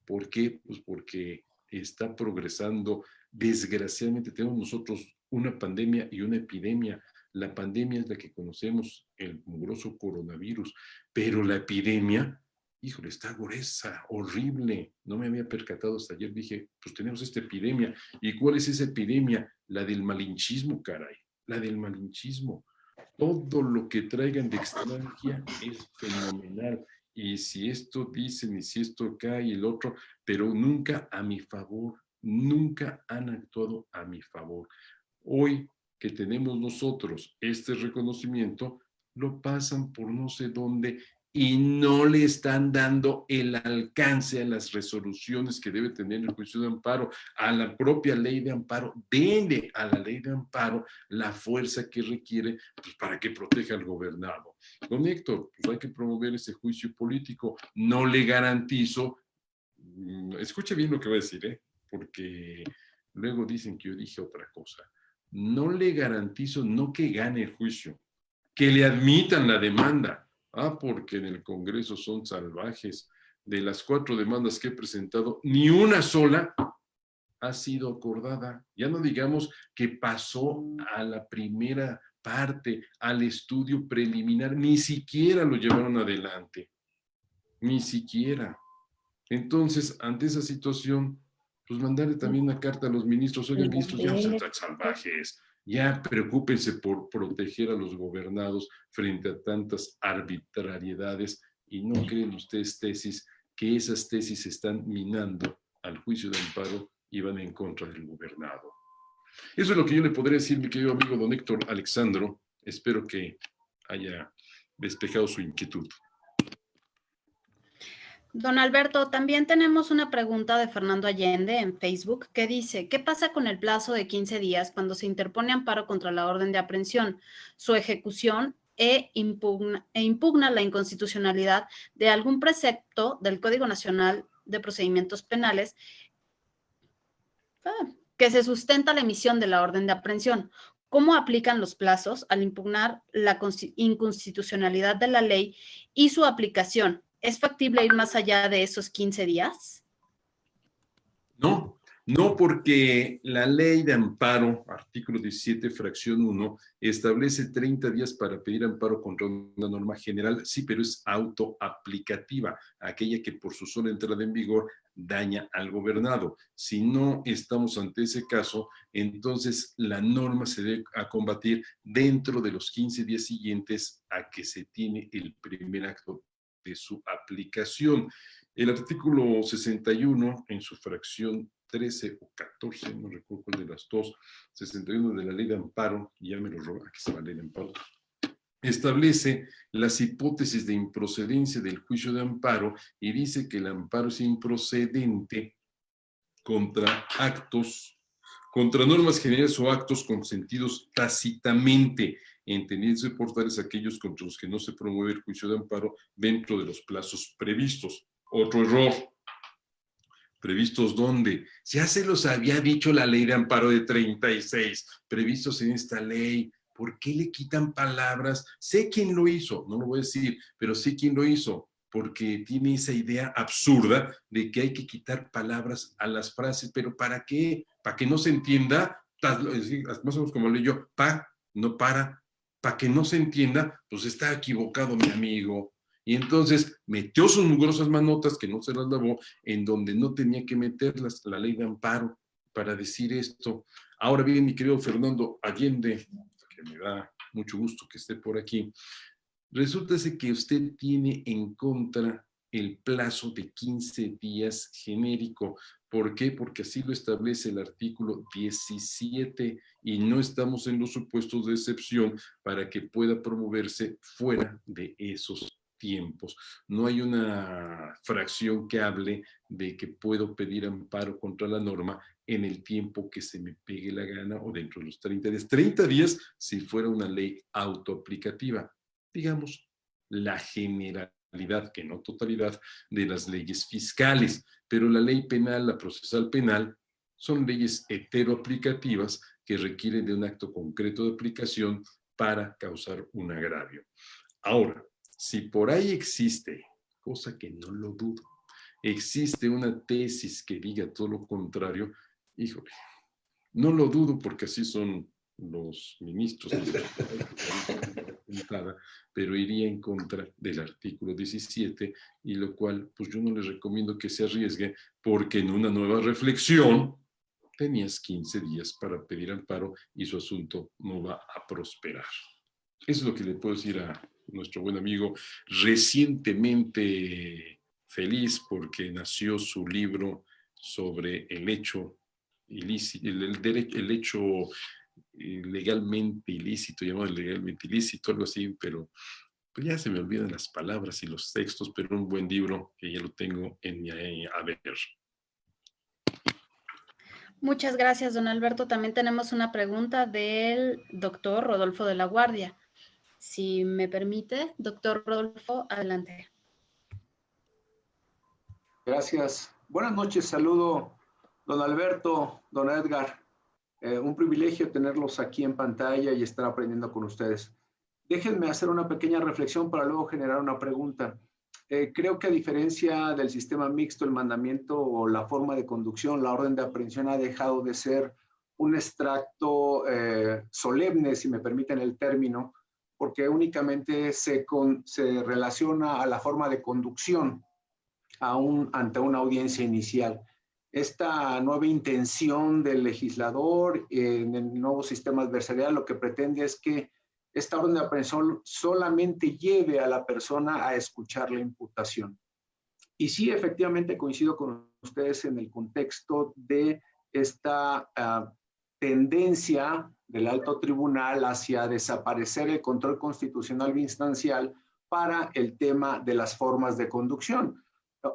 ¿Por qué? Pues porque está progresando. Desgraciadamente tenemos nosotros una pandemia y una epidemia. La pandemia es la que conocemos, el mugroso coronavirus, pero la epidemia, híjole, está gruesa, horrible. No me había percatado hasta ayer. Dije, pues tenemos esta epidemia. ¿Y cuál es esa epidemia? La del malinchismo, caray. La del malinchismo. Todo lo que traigan de extranjera es fenomenal. Y si esto dicen y si esto cae y el otro, pero nunca a mi favor. Nunca han actuado a mi favor. Hoy que tenemos nosotros este reconocimiento, lo pasan por no sé dónde y no le están dando el alcance a las resoluciones que debe tener el juicio de amparo, a la propia ley de amparo. Denle a la ley de amparo la fuerza que requiere, pues, para que proteja al gobernado. Don Héctor, pues hay que promover ese juicio político. No le garantizo, escuche bien lo que voy a decir, porque luego dicen que yo dije otra cosa. No le garantizo no que gane el juicio, que le admitan la demanda. Porque en el Congreso son salvajes. De las 4 demandas que he presentado, ni una sola ha sido acordada. Ya no digamos que pasó a la primera parte, al estudio preliminar, ni siquiera lo llevaron adelante. Ni siquiera. Entonces, ante esa situación, pues mandarle también una carta a los ministros. Oigan, ministros, ya no sean tan salvajes. Ya preocúpense por proteger a los gobernados frente a tantas arbitrariedades y no creen ustedes que esas tesis están minando al juicio de amparo y van en contra del gobernado. Eso es lo que yo le podría decir, mi querido amigo don Héctor Alexandro. Espero que haya despejado su inquietud. Don Alberto, también tenemos una pregunta de Fernando Allende en Facebook que dice, ¿qué pasa con el plazo de 15 días cuando se interpone amparo contra la orden de aprehensión, su ejecución impugna la inconstitucionalidad de algún precepto del Código Nacional de Procedimientos Penales que se sustenta la emisión de la orden de aprehensión? ¿Cómo aplican los plazos al impugnar la inconstitucionalidad de la ley y su aplicación? ¿Es factible ir más allá de esos 15 días? No, porque la ley de amparo, artículo 17, fracción 1, establece 30 días para pedir amparo contra una norma general, sí, pero es autoaplicativa, aquella que por su sola entrada en vigor daña al gobernado. Si no estamos ante ese caso, entonces la norma se debe a combatir dentro de los 15 días siguientes a que se tiene el primer acto de su aplicación. El artículo 61, en su fracción 13 o 14, no recuerdo cuál de las dos, 61 de la ley de amparo, ya me lo robo, aquí está la ley de amparo, establece las hipótesis de improcedencia del juicio de amparo y dice que el amparo es improcedente contra normas generales o actos consentidos tácitamente, entendiéndose por tales aquellos contra los que no se promueve el juicio de amparo dentro de los plazos previstos. Otro error. ¿Previstos dónde? Ya se los había dicho la ley de amparo de 36, previstos en esta ley. ¿Por qué le quitan palabras? Sé quién lo hizo, no lo voy a decir, pero sé quién lo hizo, porque tiene esa idea absurda de que hay que quitar palabras a las frases, pero ¿para qué? ¿Para que no se entienda? Más o menos como leí yo, no para que no se entienda, pues está equivocado mi amigo. Y entonces metió sus mugrosas manotas, que no se las lavó, en donde no tenía que meterlas, la ley de amparo, para decir esto. Ahora bien, mi querido Fernando Allende, que me da mucho gusto que esté por aquí, resulta que usted tiene en contra el plazo de 15 días genérico. ¿Por qué? Porque así lo establece el artículo 17 y no estamos en los supuestos de excepción para que pueda promoverse fuera de esos tiempos. No hay una fracción que hable de que puedo pedir amparo contra la norma en el tiempo que se me pegue la gana o dentro de los 30 días. 30 días si fuera una ley autoaplicativa. Digamos, la generalidad que no totalidad, de las leyes fiscales. Pero la ley penal, la procesal penal, son leyes heteroaplicativas que requieren de un acto concreto de aplicación para causar un agravio. Ahora, si por ahí existe, cosa que no lo dudo, existe una tesis que diga todo lo contrario, híjole, no lo dudo porque así son los ministros, pero iría en contra del artículo 17, y lo cual pues yo no les recomiendo que se arriesgue, porque en una nueva reflexión tenías 15 días para pedir amparo y su asunto no va a prosperar. Eso es lo que le puedo decir a nuestro buen amigo, recientemente feliz porque nació su libro sobre el hecho ilícito, el hecho legalmente ilícito, llamado legalmente ilícito, algo así, pero pues ya se me olvidan las palabras y los textos, pero un buen libro que ya lo tengo en mi haber. Muchas gracias, don Alberto. También tenemos una pregunta del doctor Rodolfo de la Guardia. Si me permite, doctor Rodolfo, adelante. Gracias. Buenas noches, saludo don Alberto, don Edgar. Un privilegio tenerlos aquí en pantalla y estar aprendiendo con ustedes. Déjenme hacer una pequeña reflexión para luego generar una pregunta. Creo que a diferencia del sistema mixto, el mandamiento o la forma de conducción, la orden de aprehensión ha dejado de ser un extracto solemne, si me permiten el término, porque únicamente se relaciona a la forma de conducción ante una audiencia inicial. Esta nueva intención del legislador en el nuevo sistema adversarial lo que pretende es que esta orden de aprehensión solamente lleve a la persona a escuchar la imputación. Y sí, efectivamente coincido con ustedes en el contexto de esta tendencia del alto tribunal hacia desaparecer el control constitucional instancial para el tema de las formas de conducción,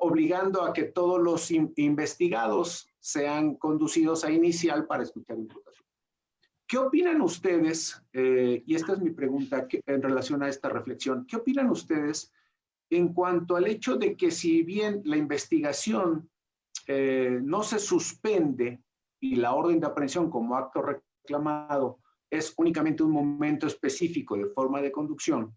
obligando a que todos los investigados sean conducidos a inicial para escuchar imputación. ¿Qué opinan ustedes? Y esta es mi pregunta en relación a esta reflexión. ¿Qué opinan ustedes en cuanto al hecho de que si bien la investigación no se suspende y la orden de aprehensión como acto reclamado es únicamente un momento específico de forma de conducción,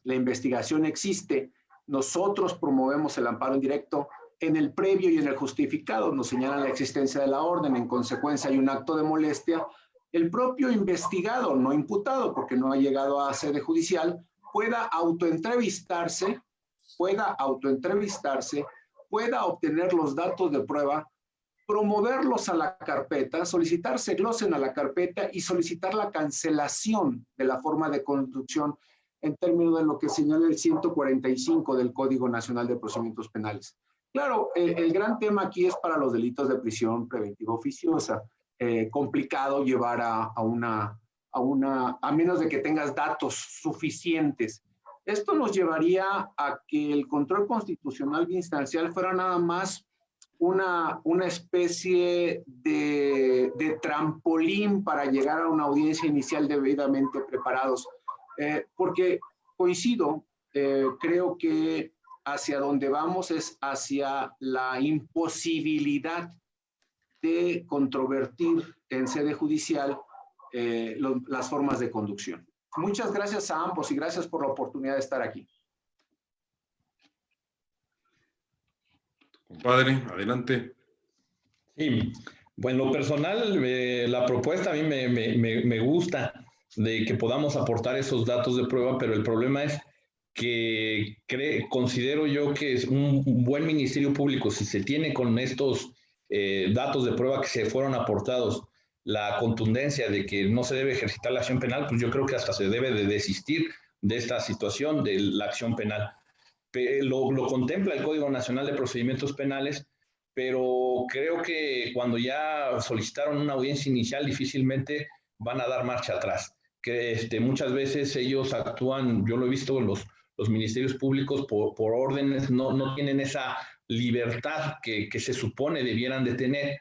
la investigación existe, nosotros promovemos el amparo indirecto, en el previo y en el justificado nos señalan la existencia de la orden, en consecuencia hay un acto de molestia, el propio investigado, no imputado porque no ha llegado a sede judicial, pueda autoentrevistarse, pueda obtener los datos de prueba, promoverlos a la carpeta, solicitar se glosen a la carpeta y solicitar la cancelación de la forma de conducción en términos de lo que señala el 145 del Código Nacional de Procedimientos Penales. Claro, el gran tema aquí es para los delitos de prisión preventiva oficiosa. Complicado llevar a menos de que tengas datos suficientes. Esto nos llevaría a que el control constitucional instancial fuera nada más una especie de trampolín para llegar a una audiencia inicial debidamente preparados. Porque coincido, creo que hacia donde vamos es hacia la imposibilidad de controvertir en sede judicial las formas de conducción. Muchas gracias a ambos y gracias por la oportunidad de estar aquí. Compadre, adelante. Sí, bueno, en lo personal, la propuesta a mí me gusta de que podamos aportar esos datos de prueba, pero el problema es que considero yo que es un buen ministerio público, si se tiene con estos datos de prueba que se fueron aportados, la contundencia de que no se debe ejercitar la acción penal, pues yo creo que hasta se debe de desistir de esta situación de la acción penal. Lo contempla el Código Nacional de Procedimientos Penales, pero creo que cuando ya solicitaron una audiencia inicial difícilmente van a dar marcha atrás. Que muchas veces ellos actúan, yo lo he visto, los ministerios públicos por órdenes no tienen esa libertad que se supone debieran de tener,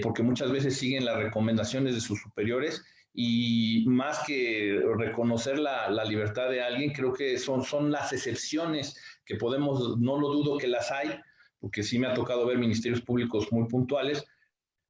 porque muchas veces siguen las recomendaciones de sus superiores y más que reconocer la libertad de alguien, creo que son las excepciones que podemos, no lo dudo que las hay, porque sí me ha tocado ver ministerios públicos muy puntuales,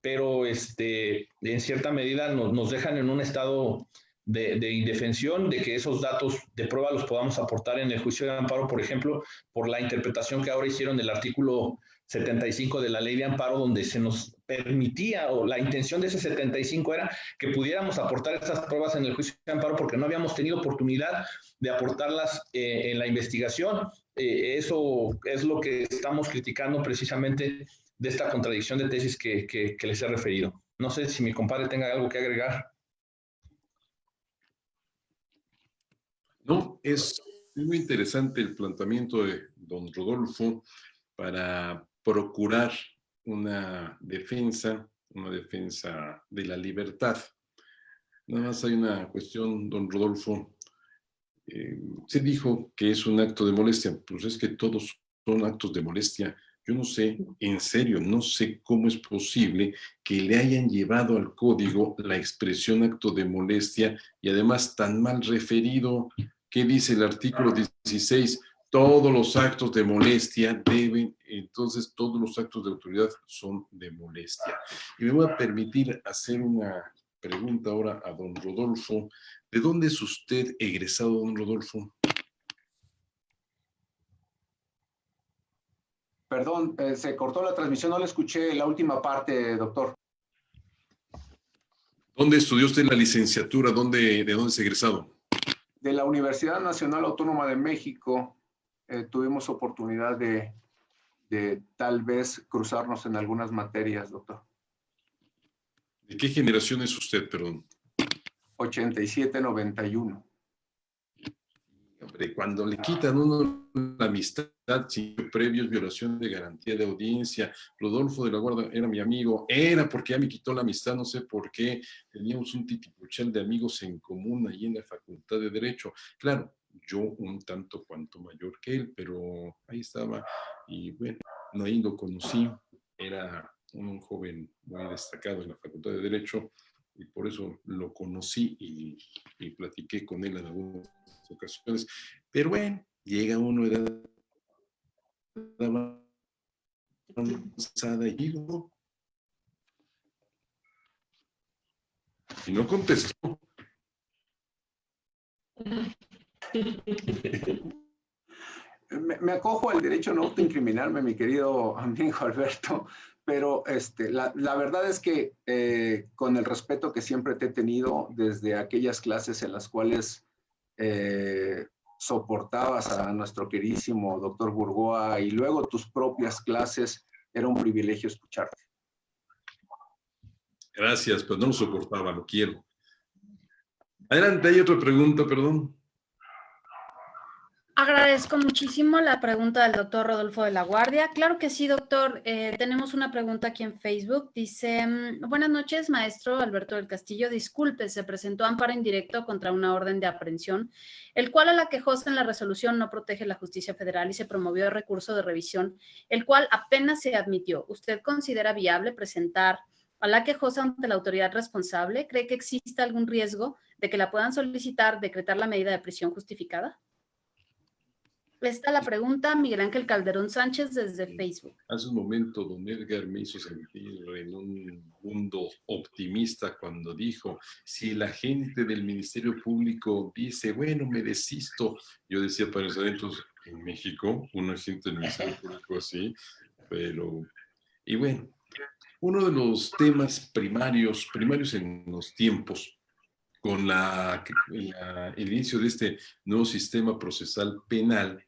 pero en cierta medida nos dejan en un estado de indefensión, de que esos datos de prueba los podamos aportar en el juicio de amparo, por ejemplo, por la interpretación que ahora hicieron del artículo 75 de la ley de amparo, donde se nos permitía, o la intención de ese 75 era que pudiéramos aportar esas pruebas en el juicio de amparo porque no habíamos tenido oportunidad de aportarlas en la investigación. Eso es lo que estamos criticando precisamente de esta contradicción de tesis que les he referido. No sé si mi compadre tenga algo que agregar. No, es muy interesante el planteamiento de don Rodolfo para procurar una defensa de la libertad. Nada más hay una cuestión, don Rodolfo. Se dijo que es un acto de molestia, pues es que todos son actos de molestia. Yo no sé, en serio, no sé cómo es posible que le hayan llevado al código la expresión acto de molestia y además tan mal referido. ¿Qué dice el artículo 16? Todos los actos de molestia deben, entonces todos los actos de autoridad son de molestia. Y me voy a permitir hacer una pregunta ahora a don Rodolfo. ¿De dónde es usted egresado, don Rodolfo? Perdón, se cortó la transmisión, no le escuché la última parte, doctor. ¿Dónde estudió usted la licenciatura? ¿De dónde es egresado? De la Universidad Nacional Autónoma de México, tuvimos oportunidad de tal vez cruzarnos en algunas materias, doctor. ¿De qué generación es usted, perdón? 87-91. Hombre, cuando le quitan uno la amistad sin previos, violación de garantía de audiencia. Rodolfo de la Guardia era mi amigo, era porque ya me quitó la amistad, no sé por qué. Teníamos un titipuchal de amigos en común ahí en la Facultad de Derecho. Claro, yo un tanto cuanto mayor que él, pero ahí estaba. Y bueno, ahí lo conocí. Era un joven muy destacado en la Facultad de Derecho y por eso lo conocí y platiqué con él en algunas ocasiones. Pero bueno, llega uno a edad avanzada y digo, y no contestó. Me acojo al derecho a no autoincriminarme, mi querido amigo Alberto, pero la verdad es que con el respeto que siempre te he tenido desde aquellas clases en las cuales soportabas a nuestro queridísimo doctor Burgoa y luego tus propias clases, era un privilegio escucharte. Gracias, pero no lo soportaba, lo quiero. Adelante, hay otra pregunta, perdón. Agradezco muchísimo la pregunta del doctor Rodolfo de la Guardia. Claro que sí, doctor. Tenemos una pregunta aquí en Facebook. Dice, buenas noches, maestro Alberto del Castillo. Disculpe, se presentó amparo indirecto contra una orden de aprehensión, el cual a la quejosa en la resolución no protege la justicia federal y se promovió el recurso de revisión, el cual apenas se admitió. ¿Usted considera viable presentar a la quejosa ante la autoridad responsable? ¿Cree que existe algún riesgo de que la puedan solicitar, decretar la medida de prisión justificada? Esta la pregunta Miguel Ángel Calderón Sánchez desde Facebook. Hace un momento don Edgar me hizo sentir en un mundo optimista cuando dijo, si el agente del Ministerio Público dice, bueno, me desisto. Yo decía, para los adentros, en México, un agente del Ministerio Público así, pero... Y bueno, uno de los temas primarios en los tiempos, con el inicio de este nuevo sistema procesal penal,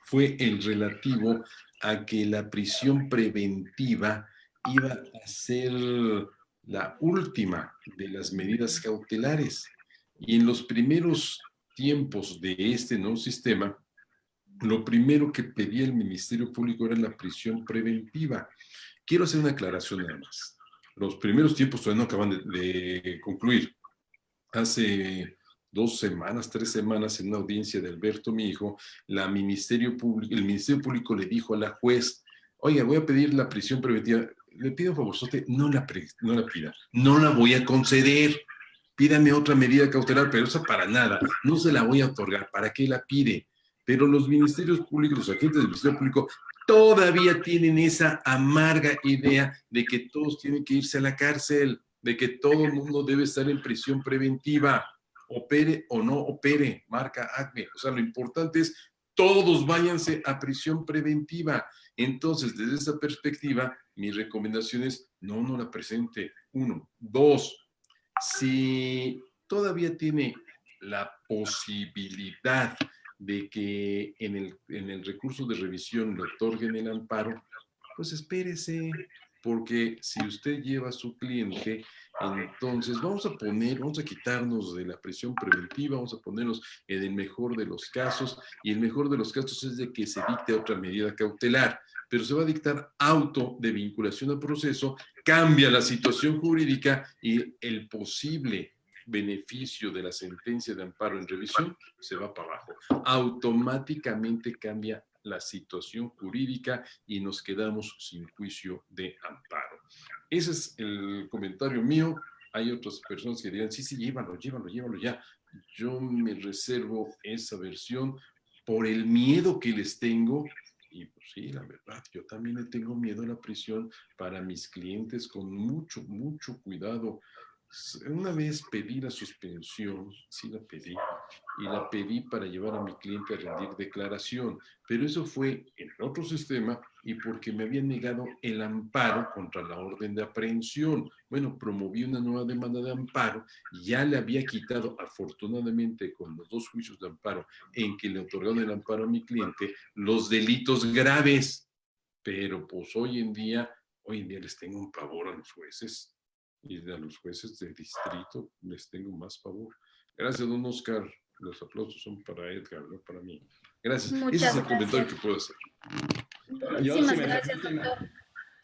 fue el relativo a que la prisión preventiva iba a ser la última de las medidas cautelares. Y en los primeros tiempos de este nuevo sistema, lo primero que pedía el Ministerio Público era la prisión preventiva. Quiero hacer una aclaración nada más. Los primeros tiempos todavía no acaban de concluir. Hace 2 semanas, 3 semanas, en una audiencia de Alberto, mi hijo, el Ministerio Público le dijo a la juez, oiga, voy a pedir la prisión preventiva, le pido un favor, no la pida, no la voy a conceder. pídame otra medida cautelar, pero esa para nada, no se la voy a otorgar, ¿para qué la pide? Pero los ministerios públicos, los agentes del Ministerio Público, todavía tienen esa amarga idea de que todos tienen que irse a la cárcel, de que todo el mundo debe estar en prisión preventiva, opere o no opere, marca ACME. O sea, lo importante es todos váyanse a prisión preventiva. Entonces, desde esa perspectiva, mi recomendación es no la presente. 1. 2, si todavía tiene la posibilidad de que en el recurso de revisión le otorguen el amparo, pues espérese, porque si usted lleva a su cliente, entonces vamos a quitarnos de la prisión preventiva, vamos a ponernos en el mejor de los casos, y el mejor de los casos es de que se dicte otra medida cautelar, pero se va a dictar auto de vinculación al proceso, cambia la situación jurídica y el posible beneficio de la sentencia de amparo en revisión se va para abajo. Automáticamente cambia la situación jurídica y nos quedamos sin juicio de amparo. Ese es el comentario mío. Hay otras personas que dirán, sí, llévalo ya. Yo me reservo esa versión por el miedo que les tengo. Y pues sí, la verdad, yo también le tengo miedo a la prisión para mis clientes, con mucho cuidado. Una vez pedí la suspensión, sí la pedí, y la pedí para llevar a mi cliente a rendir declaración, pero eso fue en otro sistema y porque me habían negado el amparo contra la orden de aprehensión. Bueno, promoví una nueva demanda de amparo, ya le había quitado, afortunadamente, con los 2 juicios de amparo en que le otorgaron el amparo a mi cliente, los delitos graves, pero pues hoy en día les tengo un pavor a los jueces. Y a los jueces de distrito les tengo más favor. Gracias, don Oscar. Los aplausos son para Edgar, no para mí. Gracias. Ese es el comentario que puedo hacer. Muchísimas gracias, doctor.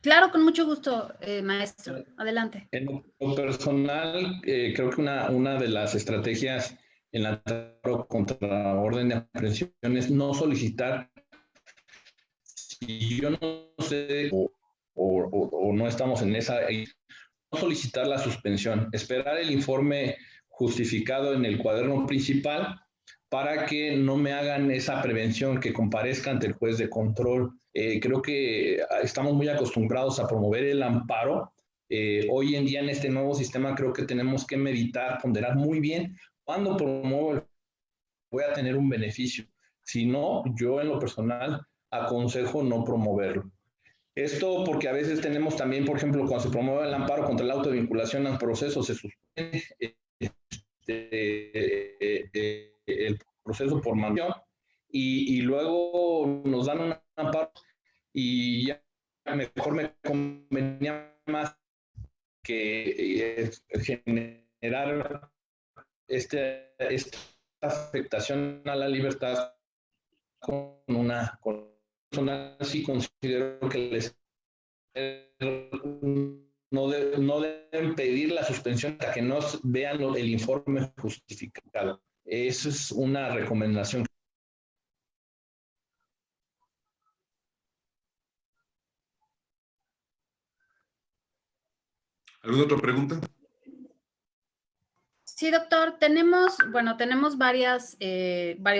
Claro, con mucho gusto, maestro. Adelante. En lo personal, creo que una de las estrategias en la contra la orden de aprehensión es no solicitar, si yo no sé o no estamos en esa, no solicitar la suspensión, esperar el informe justificado en el cuaderno principal para que no me hagan esa prevención, que comparezca ante el juez de control. Creo que estamos muy acostumbrados a promover el amparo. Hoy en día en este nuevo sistema creo que tenemos que meditar, ponderar muy bien cuándo promuevo, voy a tener un beneficio. Si no, yo en lo personal aconsejo no promoverlo. Esto porque a veces tenemos también, por ejemplo, cuando se promueve el amparo contra la autovinculación al proceso, se suspende el proceso por mansión y luego nos dan un amparo y ya mejor me convenía más que generar esta afectación a la libertad con una personal. Sí considero que no deben pedir la suspensión hasta que no vean el informe justificado. Eso es una recomendación. ¿Alguna otra pregunta? Sí, doctor, tenemos varios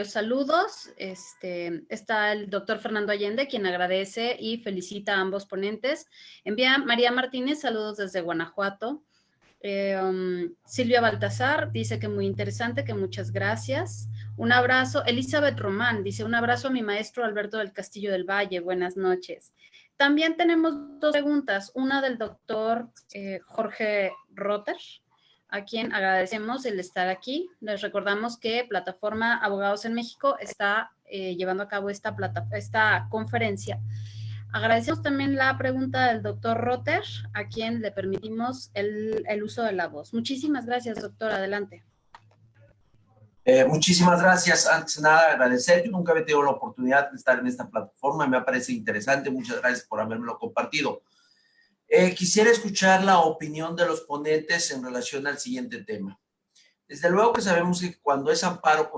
saludos. Está el doctor Fernando Allende, quien agradece y felicita a ambos ponentes. Envía María Martínez, saludos desde Guanajuato. Silvia Baltasar dice que muy interesante, que muchas gracias. Un abrazo. Elizabeth Román dice, un abrazo a mi maestro Alberto del Castillo del Valle. Buenas noches. También tenemos 2 preguntas, una del doctor Jorge Rotter, a quien agradecemos el estar aquí. Les recordamos que Plataforma Abogados en México está llevando a cabo esta conferencia. Agradecemos también la pregunta del doctor Rotter, a quien le permitimos el uso de la voz. Muchísimas gracias, doctor. Adelante. Muchísimas gracias. Antes de nada, agradecer. Yo nunca había tenido la oportunidad de estar en esta plataforma. Me parece interesante. Muchas gracias por habérmelo compartido. Quisiera escuchar la opinión de los ponentes en relación al siguiente tema. Desde luego que sabemos que cuando es amparo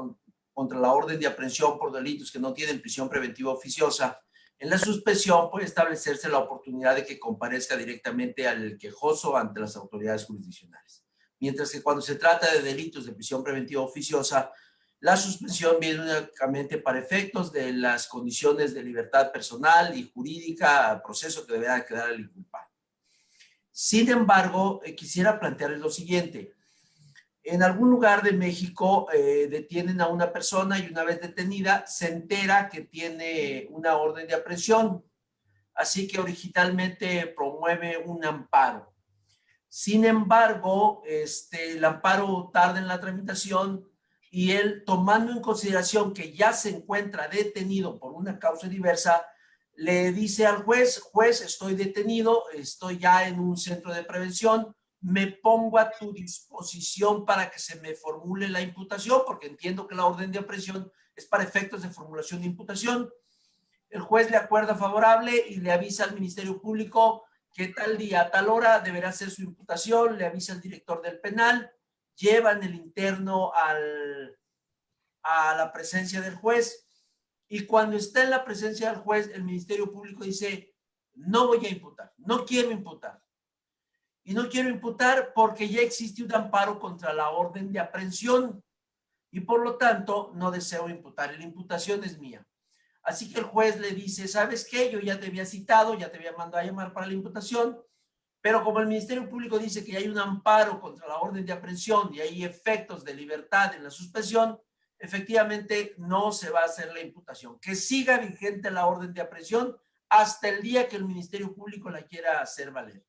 contra la orden de aprehensión por delitos que no tienen prisión preventiva oficiosa, en la suspensión puede establecerse la oportunidad de que comparezca directamente al quejoso ante las autoridades jurisdiccionales. mientras que cuando se trata de delitos de prisión preventiva oficiosa, la suspensión viene únicamente para efectos de las condiciones de libertad personal y jurídica al proceso que deberá quedar el inculpado. Sin embargo, quisiera plantearles lo siguiente. En algún lugar de México detienen a una persona y una vez detenida se entera que tiene una orden de aprehensión. Así que originalmente promueve un amparo. Sin embargo, el amparo tarda en la tramitación y él, tomando en consideración que ya se encuentra detenido por una causa diversa, le dice al juez, juez, estoy detenido, estoy ya en un centro de prevención, me pongo a tu disposición para que se me formule la imputación, porque entiendo que la orden de aprehensión es para efectos de formulación de imputación. El juez le acuerda favorable y le avisa al Ministerio Público que tal día, a tal hora deberá hacer su imputación, le avisa al director del penal, llevan el interno a la presencia del juez y cuando está en la presencia del juez, el Ministerio Público dice, no voy a imputar, no quiero imputar. Y no quiero imputar porque ya existe un amparo contra la orden de aprehensión y por lo tanto no deseo imputar, la imputación es mía. Así que el juez le dice, ¿sabes qué? Yo ya te había citado, ya te había mandado a llamar para la imputación, pero como el Ministerio Público dice que hay un amparo contra la orden de aprehensión y hay efectos de libertad en la suspensión, efectivamente no se va a hacer la imputación. Que siga vigente la orden de aprehensión hasta el día que el Ministerio Público la quiera hacer valer.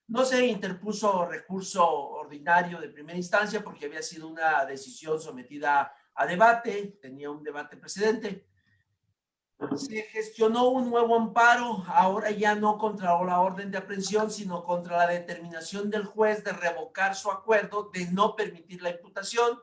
No se interpuso recurso ordinario de primera instancia porque había sido una decisión sometida a debate, tenía un debate precedente. Se gestionó un nuevo amparo, ahora ya no contra la orden de aprehensión, sino contra la determinación del juez de revocar su acuerdo de no permitir la imputación.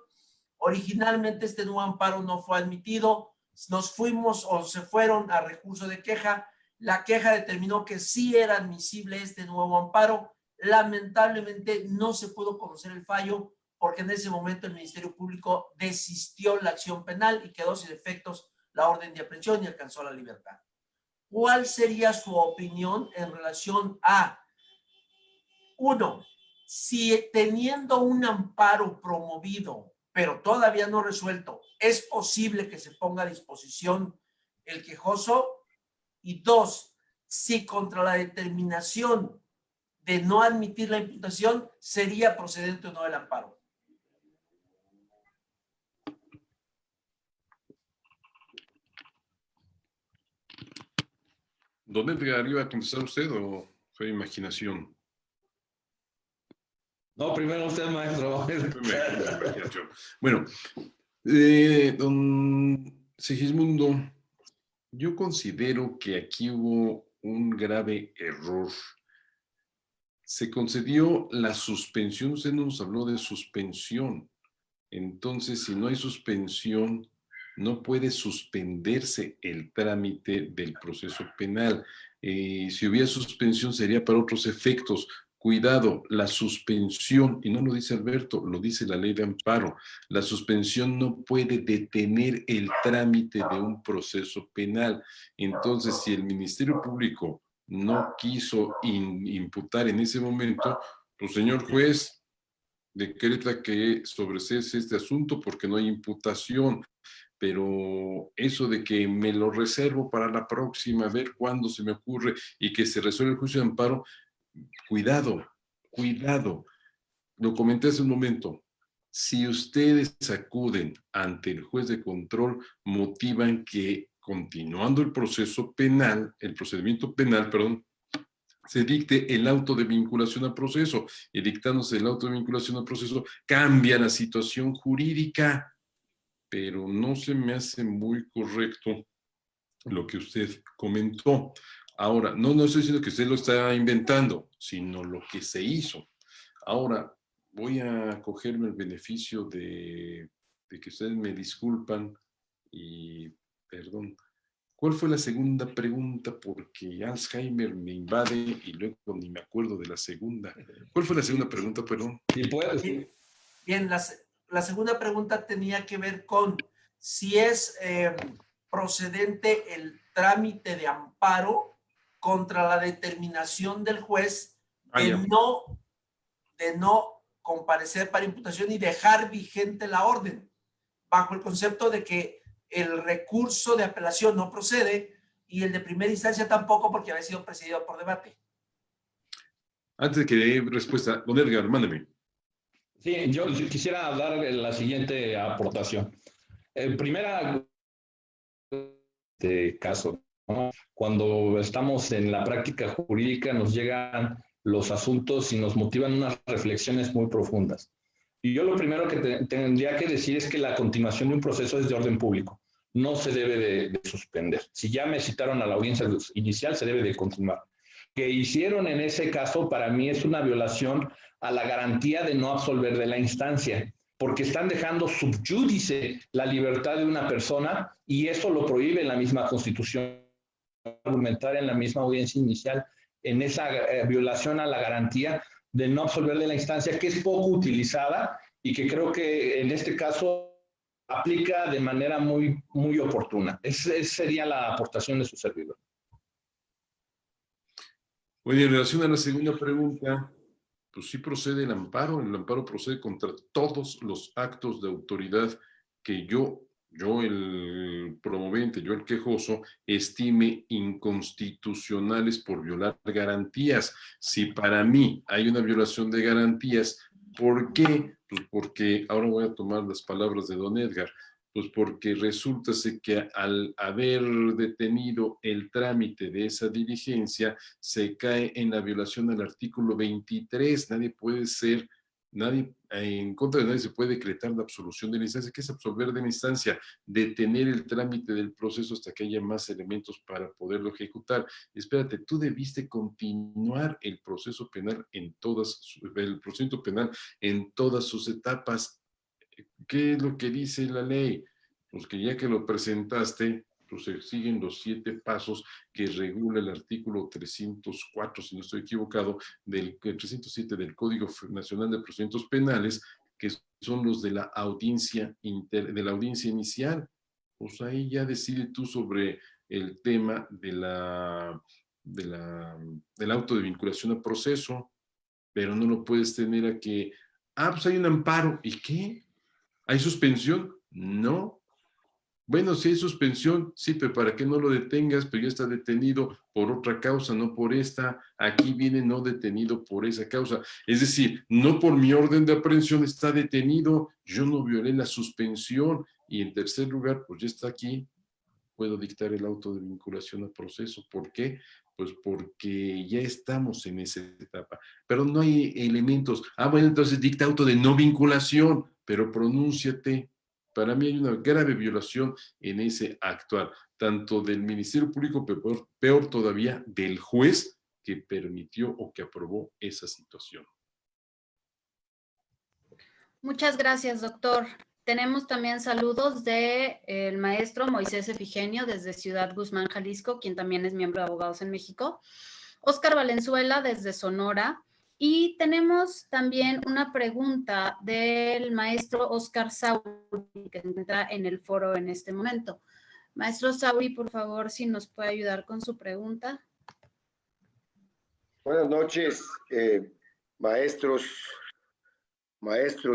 Originalmente este nuevo amparo no fue admitido, nos fuimos o se fueron a recurso de queja, la queja determinó que sí era admisible este nuevo amparo, lamentablemente no se pudo conocer el fallo porque en ese momento el Ministerio Público desistió la acción penal y quedó sin efectos la orden de aprehensión y alcanzó la libertad. ¿Cuál sería su opinión en relación a, uno, si teniendo un amparo promovido, pero todavía no resuelto, es posible que se ponga a disposición el quejoso? Y dos, si contra la determinación de no admitir la imputación, ¿sería procedente o no el amparo? ¿Don Edgar iba a contestar usted o fue imaginación? No, primero usted, maestro. Bueno, don Segismundo, yo considero que aquí hubo un grave error. Se concedió la suspensión, usted no nos habló de suspensión. Entonces, si no hay suspensión, no puede suspenderse el trámite del proceso penal. Si hubiera suspensión sería para otros efectos. Cuidado, la suspensión, y no lo dice Alberto, lo dice la ley de amparo, la suspensión no puede detener el trámite de un proceso penal. Entonces, si el Ministerio Público no quiso imputar en ese momento, pues señor juez, decreta que sobrecese este asunto porque no hay imputación, pero eso de que me lo reservo para la próxima, ver cuándo se me ocurre y que se resuelve el juicio de amparo, cuidado, cuidado. Lo comenté hace un momento. Si ustedes acuden ante el juez de control, motivan que continuando el proceso penal, el procedimiento penal, perdón, se dicte el auto de vinculación al proceso, y dictándose el auto de vinculación al proceso, cambia la situación jurídica, pero no se me hace muy correcto lo que usted comentó. Ahora, no estoy diciendo que usted lo está inventando, sino lo que se hizo. Ahora, voy a cogerme el beneficio de que ustedes me disculpan y perdón. ¿Cuál fue la segunda pregunta? Porque Alzheimer me invade y luego ni me acuerdo de la segunda. ¿Cuál fue la segunda pregunta, perdón? Si puedes. Bien, la segunda pregunta tenía que ver con si es procedente el trámite de amparo contra la determinación del juez de no comparecer para imputación y dejar vigente la orden, bajo el concepto de que el recurso de apelación no procede y el de primera instancia tampoco, porque había sido presidido por debate. Antes de que dé respuesta, don Edgar, mándeme. Sí, yo quisiera dar la siguiente aportación. Primera caso, ¿no? Cuando estamos en la práctica jurídica nos llegan los asuntos y nos motivan unas reflexiones muy profundas. Y yo lo primero que tendría que decir es que la continuación de un proceso es de orden público. No se debe de suspender. Si ya me citaron a la audiencia inicial, se debe de continuar. Que hicieron en ese caso, para mí, es una violación a la garantía de no absolver de la instancia, porque están dejando subyúdice la libertad de una persona y eso lo prohíbe la misma Constitución, argumentar en la misma audiencia inicial en esa violación a la garantía de no absolver de la instancia, que es poco utilizada y que creo que en este caso aplica de manera muy, muy oportuna. Esa sería la aportación de su servidor. Bueno, y en relación a la segunda pregunta, pues sí procede el amparo procede contra todos los actos de autoridad que yo el promovente, yo el quejoso, estime inconstitucionales por violar garantías. Si para mí hay una violación de garantías, ¿por qué? Pues porque, ahora voy a tomar las palabras de don Edgar, pues porque resulta que al haber detenido el trámite de esa diligencia, se cae en la violación al artículo 23. Nadie, en contra de nadie se puede decretar la absolución de la instancia. ¿Qué es absolver de la instancia? Detener el trámite del proceso hasta que haya más elementos para poderlo ejecutar. Espérate, tú debiste continuar el proceso penal el procedimiento penal en todas sus etapas. ¿Qué es lo que dice la ley? Pues que ya que lo presentaste, pues se siguen los 7 pasos que regula el artículo 304, si no estoy equivocado, del 307 del Código Nacional de Procedimientos Penales, que son los de la audiencia inicial. Pues ahí ya decide tú sobre el tema del auto de vinculación a proceso, pero no lo puedes tener a que, pues hay un amparo, ¿y qué? ¿Hay suspensión? No. Bueno, si hay suspensión, sí, pero para que no lo detengas, pero ya está detenido por otra causa, no por esta. Aquí viene no detenido por esa causa. Es decir, no por mi orden de aprehensión está detenido, yo no violé la suspensión. Y en tercer lugar, pues ya está aquí, puedo dictar el auto de vinculación a proceso. ¿Por qué? Pues porque ya estamos en esa etapa. Pero no hay elementos. Bueno, entonces dicta auto de no vinculación, pero pronúnciate. Para mí hay una grave violación en ese actuar, tanto del Ministerio Público, pero peor todavía del juez que permitió o que aprobó esa situación. Muchas gracias, doctor. Tenemos también saludos del maestro Moisés Efigenio desde Ciudad Guzmán, Jalisco, quien también es miembro de Abogados en México. Óscar Valenzuela desde Sonora. Y tenemos también una pregunta del maestro Óscar Sauri, que se encuentra en el foro en este momento. Maestro Sauri, por favor, si nos puede ayudar con su pregunta. Buenas noches, maestro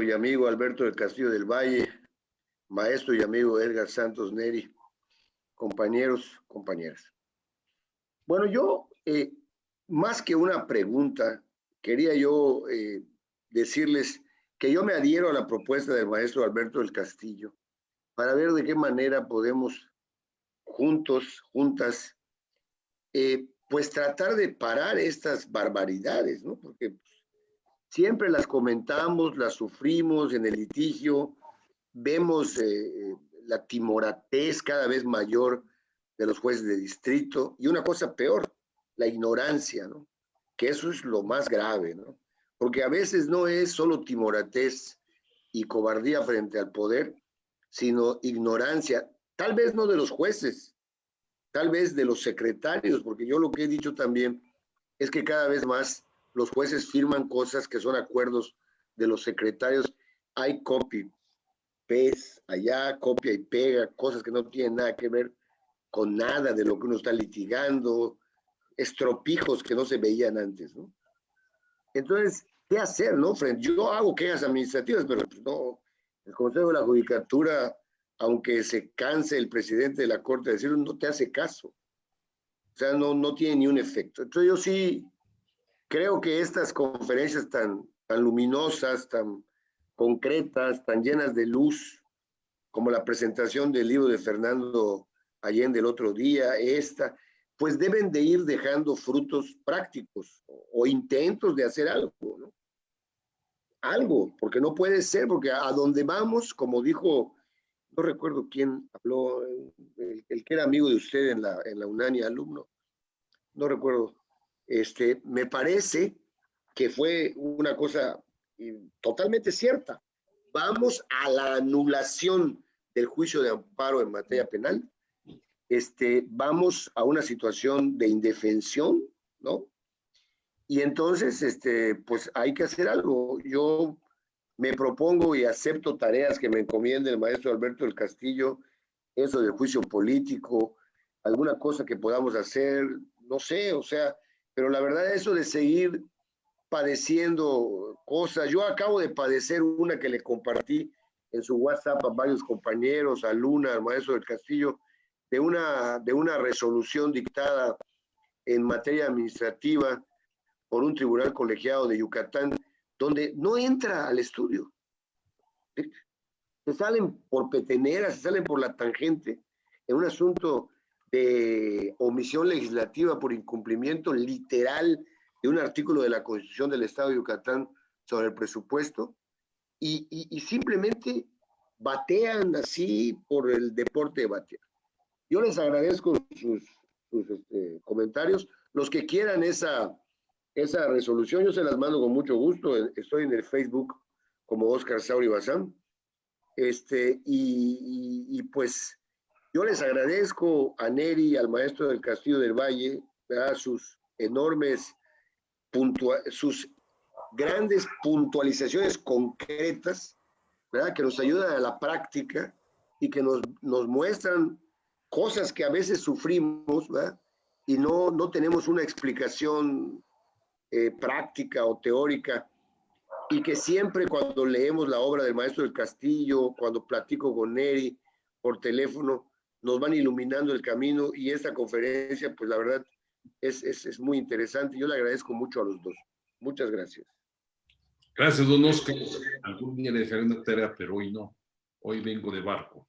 y amigo Alberto del Castillo del Valle, maestro y amigo Edgar Santos Neri, compañeros, compañeras. Bueno, yo, más que una pregunta, quería yo decirles que yo me adhiero a la propuesta del maestro Alberto del Castillo para ver de qué manera podemos juntas, pues tratar de parar estas barbaridades, ¿no? Porque siempre las comentamos, las sufrimos en el litigio, vemos la timoratez cada vez mayor de los jueces de distrito y una cosa peor, la ignorancia, ¿no? Que eso es lo más grave, ¿no? Porque a veces no es solo timoratez y cobardía frente al poder, sino ignorancia, tal vez no de los jueces, tal vez de los secretarios, porque yo lo que he dicho también es que cada vez más los jueces firman cosas que son acuerdos de los secretarios. Hay copy, paste, allá, copia y pega, cosas que no tienen nada que ver con nada de lo que uno está litigando, estropijos que no se veían antes, ¿no? Entonces, qué hacer, ¿no? Yo hago quejas administrativas, pero pues, no, el Consejo de la Judicatura, aunque se canse el presidente de la Corte de decirlo, no te hace caso. O sea, no tiene ni un efecto. Entonces yo sí creo que estas conferencias tan luminosas, tan concretas, tan llenas de luz, como la presentación del libro de Fernando Allende el otro día, pues deben de ir dejando frutos prácticos o intentos de hacer algo, ¿no? Algo, porque no puede ser, porque a donde vamos, como dijo, no recuerdo quién habló, el que era amigo de usted en la UNANI, alumno, no recuerdo, me parece que fue una cosa totalmente cierta. Vamos a la anulación del juicio de amparo en materia penal, vamos a una situación de indefensión, ¿no? Y entonces, pues hay que hacer algo. Yo me propongo y acepto tareas que me encomiende el maestro Alberto del Castillo, eso del juicio político, alguna cosa que podamos hacer, no sé, o sea, pero la verdad eso de seguir padeciendo cosas, yo acabo de padecer una que le compartí en su WhatsApp a varios compañeros, a Luna, al maestro del Castillo, de una resolución dictada en materia administrativa por un tribunal colegiado de Yucatán, donde no entra al estudio. Se salen por peteneras, se salen por la tangente en un asunto de omisión legislativa por incumplimiento literal de un artículo de la Constitución del Estado de Yucatán sobre el presupuesto, y simplemente batean así por el deporte de batear. Yo les agradezco sus comentarios. Los que quieran esa resolución, yo se las mando con mucho gusto. Estoy en el Facebook como Óscar Sauri Bazán. Y pues yo les agradezco a Neri, al maestro del Castillo del Valle, ¿verdad? Sus grandes puntualizaciones concretas, ¿verdad? Que nos ayudan a la práctica y que nos muestran cosas que a veces sufrimos, ¿verdad? Y no tenemos una explicación práctica o teórica, y que siempre cuando leemos la obra del maestro del Castillo, cuando platico con Neri por teléfono, nos van iluminando el camino, y esta conferencia, pues la verdad, es muy interesante. Yo le agradezco mucho a los dos. Muchas gracias. Gracias, don Oscar. Algún día le dejaré una tarea, pero hoy no. Hoy vengo de barco.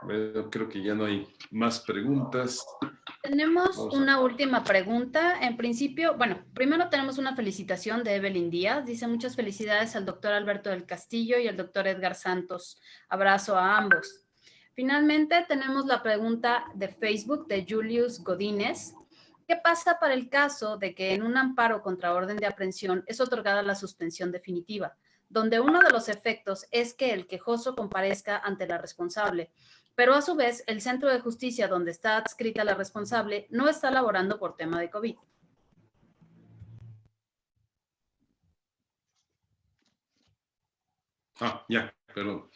Bueno, creo que ya no hay más preguntas. Tenemos una última pregunta. En principio, bueno, primero tenemos una felicitación de Evelyn Díaz. Dice: muchas felicidades al doctor Alberto del Castillo y al doctor Edgar Santos. Abrazo a ambos. Finalmente, tenemos la pregunta de Facebook de Julius Godínez. ¿Qué pasa para el caso de que en un amparo contra orden de aprehensión es otorgada la suspensión definitiva, donde uno de los efectos es que el quejoso comparezca ante la responsable, pero a su vez el centro de justicia donde está adscrita la responsable no está laborando por tema de COVID? Ya, perdón.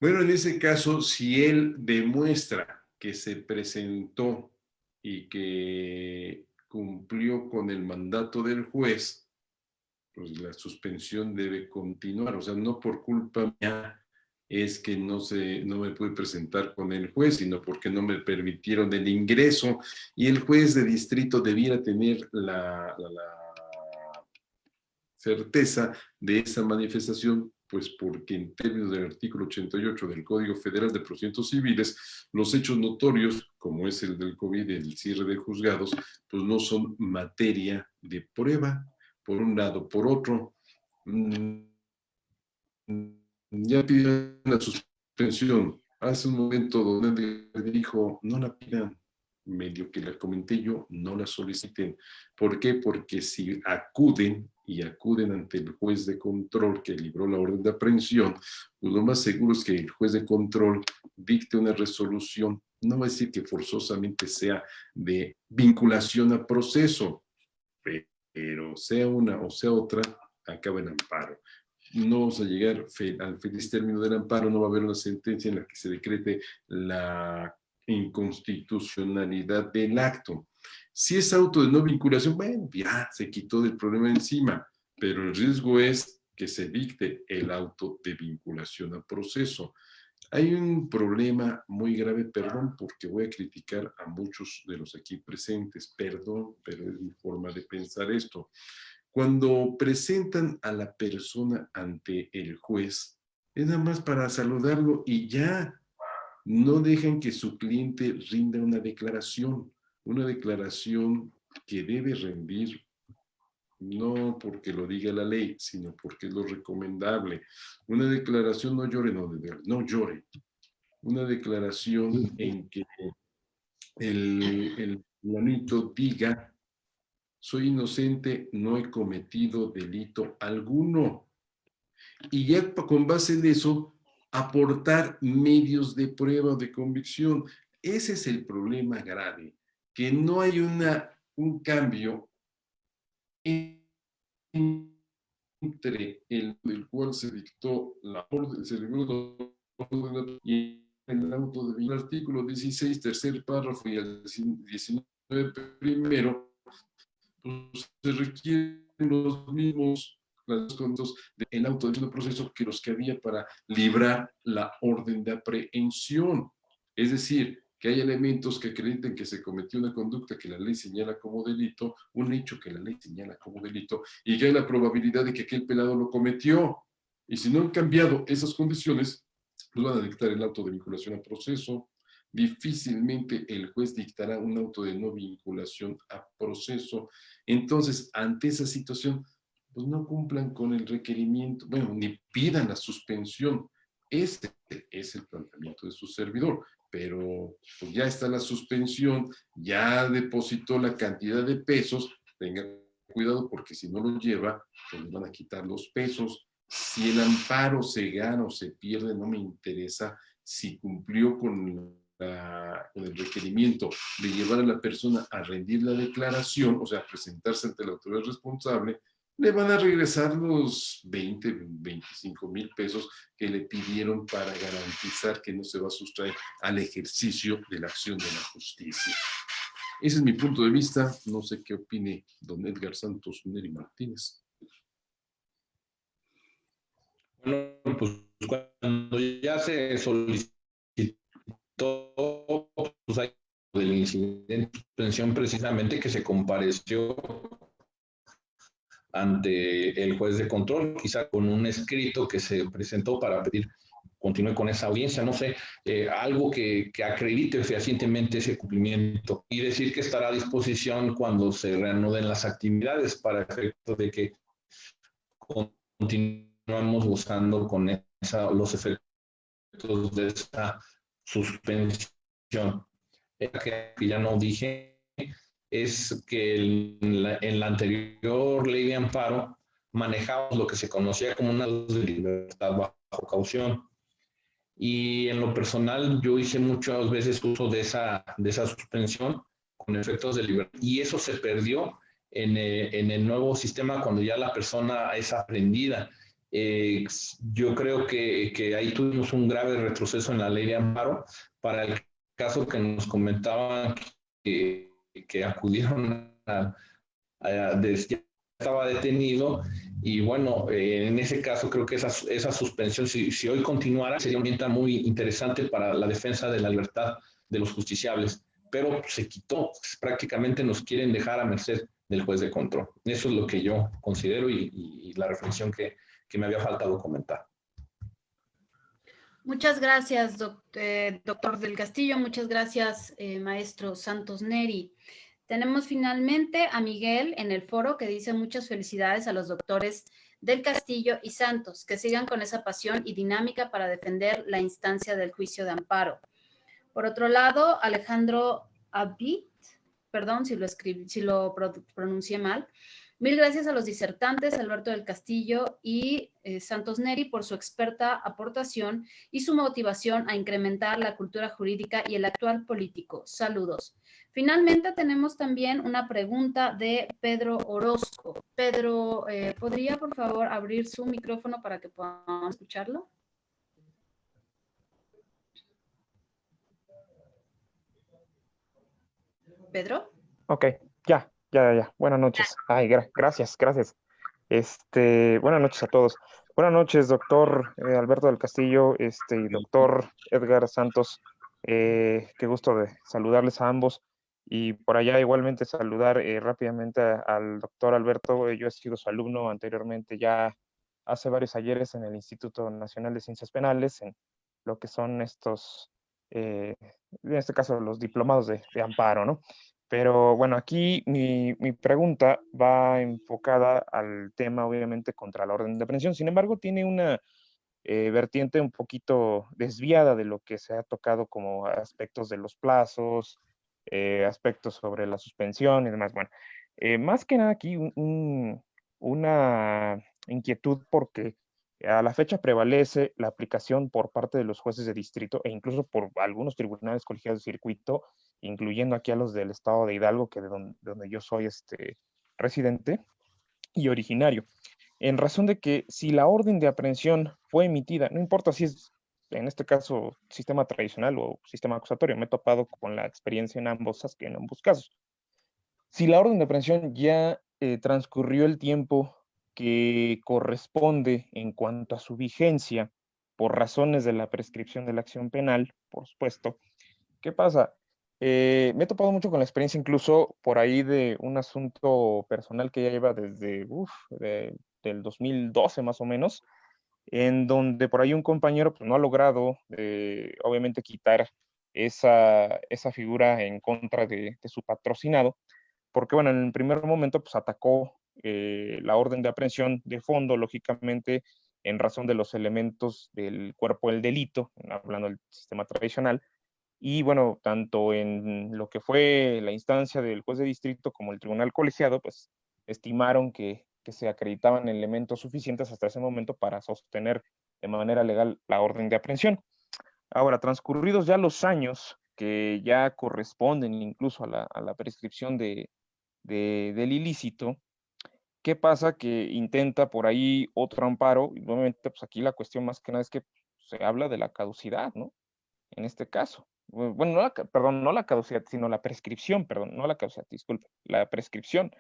Bueno, en ese caso, si él demuestra que se presentó y que cumplió con el mandato del juez, pues la suspensión debe continuar. O sea, no por culpa mía es que no me pude presentar con el juez, sino porque no me permitieron el ingreso, y el juez de distrito debiera tener la certeza de esa manifestación, pues porque en términos del artículo 88 del Código Federal de Procedimientos Civiles, los hechos notorios, como es el del COVID y el cierre de juzgados, pues no son materia de prueba, por un lado. Por otro, ya pidieron la suspensión. Hace un momento donde dijo, no la pidan, medio que la comenté yo, no la soliciten. ¿Por qué? Porque si acuden ante el juez de control que libró la orden de aprehensión, pues lo más seguro es que el juez de control dicte una resolución. No va a decir que forzosamente sea de vinculación a proceso, pero sea una o sea otra, acaba en amparo. No vamos a llegar al feliz término del amparo, no va a haber una sentencia en la que se decrete la inconstitucionalidad del acto. Si es auto de no vinculación, bueno, ya se quitó del problema encima, pero el riesgo es que se dicte el auto de vinculación a proceso. Hay un problema muy grave, perdón, porque voy a criticar a muchos de los aquí presentes, perdón, pero es mi forma de pensar esto. Cuando presentan a la persona ante el juez, es nada más para saludarlo y ya no dejan que su cliente rinda una declaración que debe rendir no porque lo diga la ley, sino porque es lo recomendable. Una declaración no llore, no llore. Una declaración en que el planito diga, soy inocente, no he cometido delito alguno. Y ya con base en eso, aportar medios de prueba o de convicción. Ese es el problema grave, que no hay un cambio entre el cual se dictó la orden, y el auto de el artículo 16, tercer párrafo y el 19 primero, pues, se requieren los mismos conceptos del auto de proceso que los que había para librar la orden de aprehensión. Es decir, que hay elementos que acrediten que se cometió una conducta que la ley señala como delito, un hecho que la ley señala como delito, y que hay la probabilidad de que aquel pelado lo cometió. Y si no han cambiado esas condiciones, pues van a dictar el auto de vinculación a proceso. Difícilmente el juez dictará un auto de no vinculación a proceso. Entonces, ante esa situación, pues no cumplan con el requerimiento, bueno, ni pidan la suspensión. Este es el planteamiento de su servidor, pero pues ya está la suspensión, ya depositó la cantidad de pesos, tenga cuidado porque si no lo lleva, pues le van a quitar los pesos. Si el amparo se gana o se pierde, no me interesa. Si cumplió con el requerimiento de llevar a la persona a rendir la declaración, o sea, presentarse ante la autoridad responsable, le van a regresar los 25,000 pesos que le pidieron para garantizar que no se va a sustraer al ejercicio de la acción de la justicia. Ese es mi punto de vista. No sé qué opine don Edgar Santos Neri Martínez. Bueno, pues cuando ya se solicitó, pues hay del incidente de suspensión precisamente que se compareció ante el juez de control, quizá con un escrito que se presentó para pedir continúe con esa audiencia, no sé, algo que acredite fehacientemente ese cumplimiento y decir que estará a disposición cuando se reanuden las actividades para efecto de que continuamos gozando con los efectos de esa suspensión. Que ya no dije es que en la anterior ley de amparo manejamos lo que se conocía como una de libertad bajo caución. Y en lo personal yo hice muchas veces uso de esa suspensión con efectos de libertad y eso se perdió en el nuevo sistema cuando ya la persona es aprendida. Yo creo que ahí tuvimos un grave retroceso en la ley de amparo para el caso que nos comentaban que acudieron ya estaba detenido y bueno, en ese caso creo que esa suspensión, si hoy continuara, sería una herramienta muy interesante para la defensa de la libertad de los justiciables, pero se quitó, pues, prácticamente nos quieren dejar a merced del juez de control. Eso es lo que yo considero y la reflexión que me había faltado comentar. Muchas gracias, doctor del Castillo. Muchas gracias, maestro Santos Neri. Tenemos finalmente a Miguel en el foro que dice muchas felicidades a los doctores del Castillo y Santos, que sigan con esa pasión y dinámica para defender la instancia del juicio de amparo. Por otro lado, Alejandro Abit, perdón si lo pronuncié mal. Mil gracias a los disertantes Alberto del Castillo y Santos Neri por su experta aportación y su motivación a incrementar la cultura jurídica y el actual político. Saludos. Finalmente tenemos también una pregunta de Pedro Orozco. Pedro, ¿podría por favor abrir su micrófono para que podamos escucharlo? Pedro. Ok, ya. Buenas noches. Ay, gracias. Buenas noches a todos. Buenas noches, doctor Alberto del Castillo, y doctor Edgar Santos. Qué gusto de saludarles a ambos. Y por allá igualmente saludar rápidamente al doctor Alberto. Yo he sido su alumno anteriormente, ya hace varios ayeres en el Instituto Nacional de Ciencias Penales, en lo que son estos, en este caso, los diplomados de amparo, ¿no? Pero bueno, aquí mi pregunta va enfocada al tema, obviamente, contra la orden de aprehensión. Sin embargo, tiene una vertiente un poquito desviada de lo que se ha tocado como aspectos de los plazos, aspectos sobre la suspensión y demás. Bueno, más que nada aquí una inquietud porque a la fecha prevalece la aplicación por parte de los jueces de distrito e incluso por algunos tribunales colegiados de circuito, incluyendo aquí a los del estado de Hidalgo, que donde yo soy residente y originario, en razón de que si la orden de aprehensión fue emitida, no importa si es, en este caso, sistema tradicional o sistema acusatorio, me he topado con la experiencia en ambos casos. Si la orden de aprehensión ya transcurrió el tiempo que corresponde en cuanto a su vigencia por razones de la prescripción de la acción penal, por supuesto, ¿qué pasa? Me he topado mucho con la experiencia incluso por ahí de un asunto personal que ya lleva desde, del 2012 más o menos, en donde por ahí un compañero pues, no ha logrado, obviamente, quitar esa figura en contra de su patrocinado, porque, bueno, en el primer momento, pues atacó la orden de aprehensión de fondo, lógicamente, en razón de los elementos del cuerpo del delito, hablando del sistema tradicional, y bueno, tanto en lo que fue la instancia del juez de distrito como el tribunal colegiado, pues estimaron que se acreditaban elementos suficientes hasta ese momento para sostener de manera legal la orden de aprehensión. Ahora, transcurridos ya los años que ya corresponden incluso a la prescripción del ilícito, ¿qué pasa? Que intenta por ahí otro amparo, y obviamente pues aquí la cuestión más que nada es que se habla de la caducidad, ¿no? En este caso. Bueno, perdón, no la caducidad, sino la prescripción, perdón, no la caducidad, disculpe, la prescripción.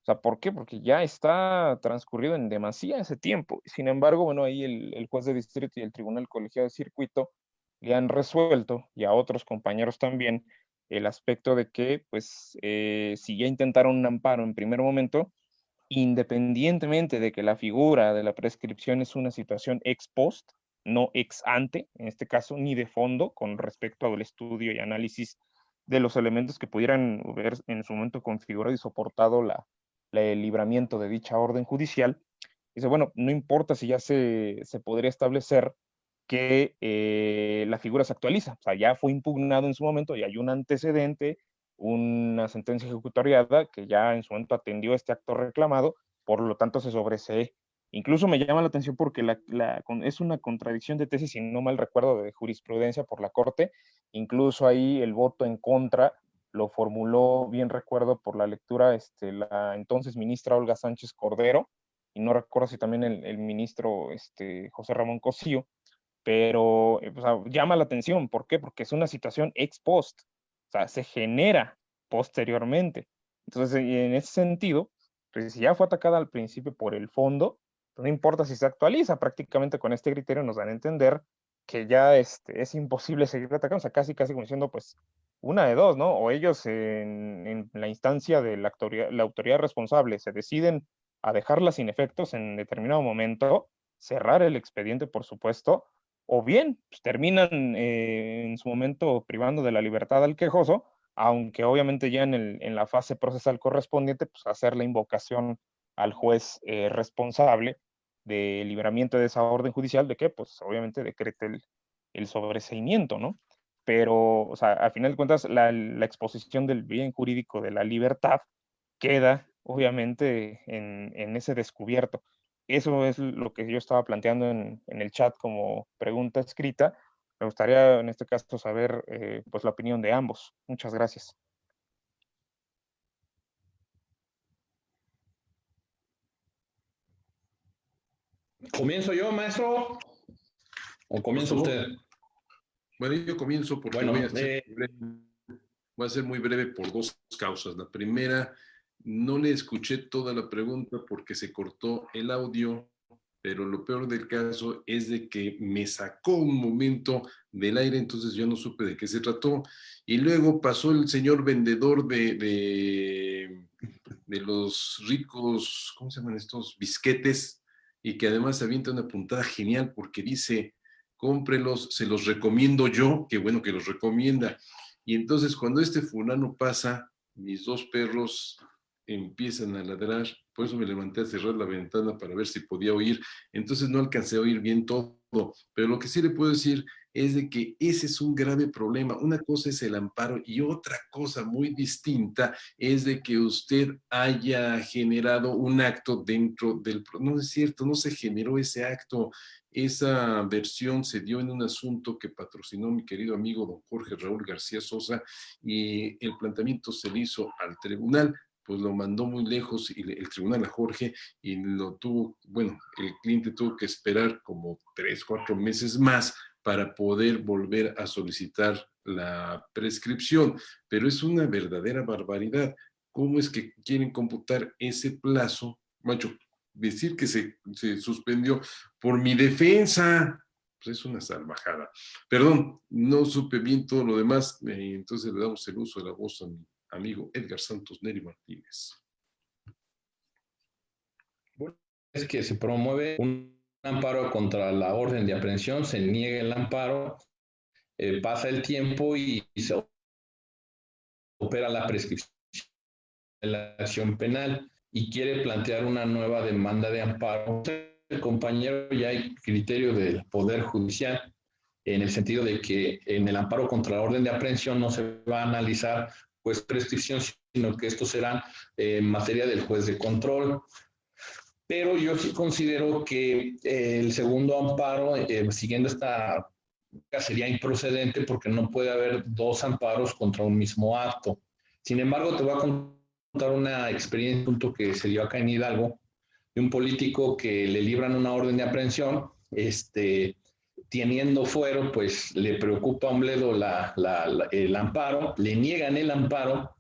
O sea, ¿por qué? Porque ya está transcurrido en demasía ese tiempo. Sin embargo, bueno, ahí el juez de distrito y el tribunal colegiado de circuito le han resuelto, y a otros compañeros también, el aspecto de que, pues, si ya intentaron un amparo en primer momento, independientemente de que la figura de la prescripción es una situación ex post, no ex ante, en este caso, ni de fondo, con respecto al estudio y análisis de los elementos que pudieran haber en su momento configurado y soportado el libramiento de dicha orden judicial. Dice, bueno, no importa si ya se podría establecer que la figura se actualiza, o sea, ya fue impugnado en su momento y hay un antecedente, una sentencia ejecutoriada que ya en su momento atendió este acto reclamado, por lo tanto se sobresee. Incluso me llama la atención porque es una contradicción de tesis, si no mal recuerdo, de jurisprudencia por la Corte. Incluso ahí el voto en contra lo formuló, bien recuerdo, por la lectura, la entonces ministra Olga Sánchez Cordero, y no recuerdo si también el ministro José Ramón Cosío, pero o sea, llama la atención. ¿Por qué? Porque es una situación ex post, o sea, se genera posteriormente. Entonces, en ese sentido, pues si ya fue atacada al principio por el fondo, pues no importa si se actualiza, prácticamente con este criterio nos dan a entender que ya es imposible seguir atacando, o sea, casi como diciendo, pues, una de dos, ¿no? O ellos en la instancia de la autoridad responsable se deciden a dejarla sin efectos en determinado momento, cerrar el expediente, por supuesto, o bien pues, terminan en su momento privando de la libertad al quejoso, aunque obviamente ya en la fase procesal correspondiente, pues hacer la invocación al juez responsable de libramiento de esa orden judicial, de que pues obviamente decrete el sobreseimiento, ¿no? Pero, o sea, al final de cuentas, la exposición del bien jurídico de la libertad queda obviamente en ese descubierto. Eso es lo que yo estaba planteando en el chat como pregunta escrita. Me gustaría en este caso saber pues la opinión de ambos. Muchas gracias. ¿Comienzo yo, maestro? ¿O comienza usted? Bueno, yo comienzo porque Bueno, voy a hacer Voy a ser muy breve por dos causas. La primera, no le escuché toda la pregunta porque se cortó el audio, pero lo peor del caso es de que me sacó un momento del aire, entonces yo no supe de qué se trató. Y luego pasó el señor vendedor de los ricos, ¿cómo se llaman estos? Bisquetes, y que además avienta una puntada genial porque dice, cómprelos, se los recomiendo yo, qué bueno que los recomienda. Y entonces cuando este fulano pasa, mis dos perros empiezan a ladrar, por eso me levanté a cerrar la ventana para ver si podía oír, entonces no alcancé a oír bien todo, pero lo que sí le puedo decir es de que ese es un grave problema. Una cosa es el amparo y otra cosa muy distinta es de que usted haya generado un acto dentro del... No es cierto, no se generó ese acto. Esa versión se dio en un asunto que patrocinó mi querido amigo don Jorge Raúl García Sosa y el planteamiento se le hizo al tribunal, pues lo mandó muy lejos y el tribunal a Jorge y lo tuvo, bueno, el cliente tuvo que esperar como 3, 4 meses más para poder volver a solicitar la prescripción, pero es una verdadera barbaridad. ¿Cómo es que quieren computar ese plazo? Macho, decir que se suspendió por mi defensa, pues es una salvajada. Perdón, no supe bien todo lo demás, entonces le damos el uso de la voz a mi amigo Edgar Santos Neri Martínez. Bueno, es que se promueve un amparo contra la orden de aprehensión, se niega el amparo, pasa el tiempo y se opera la prescripción de la acción penal y quiere plantear una nueva demanda de amparo. El compañero, ya hay criterio del Poder Judicial en el sentido de que en el amparo contra la orden de aprehensión no se va a analizar pues prescripción, sino que esto será en materia del juez de control. Pero yo sí considero que el segundo amparo, siguiendo esta, sería improcedente porque no puede haber dos amparos contra un mismo acto. Sin embargo, te voy a contar una experiencia, un punto que se dio acá en Hidalgo, de un político que le libran una orden de aprehensión, teniendo fuero, pues le preocupa a un bledo el amparo, le niegan el amparo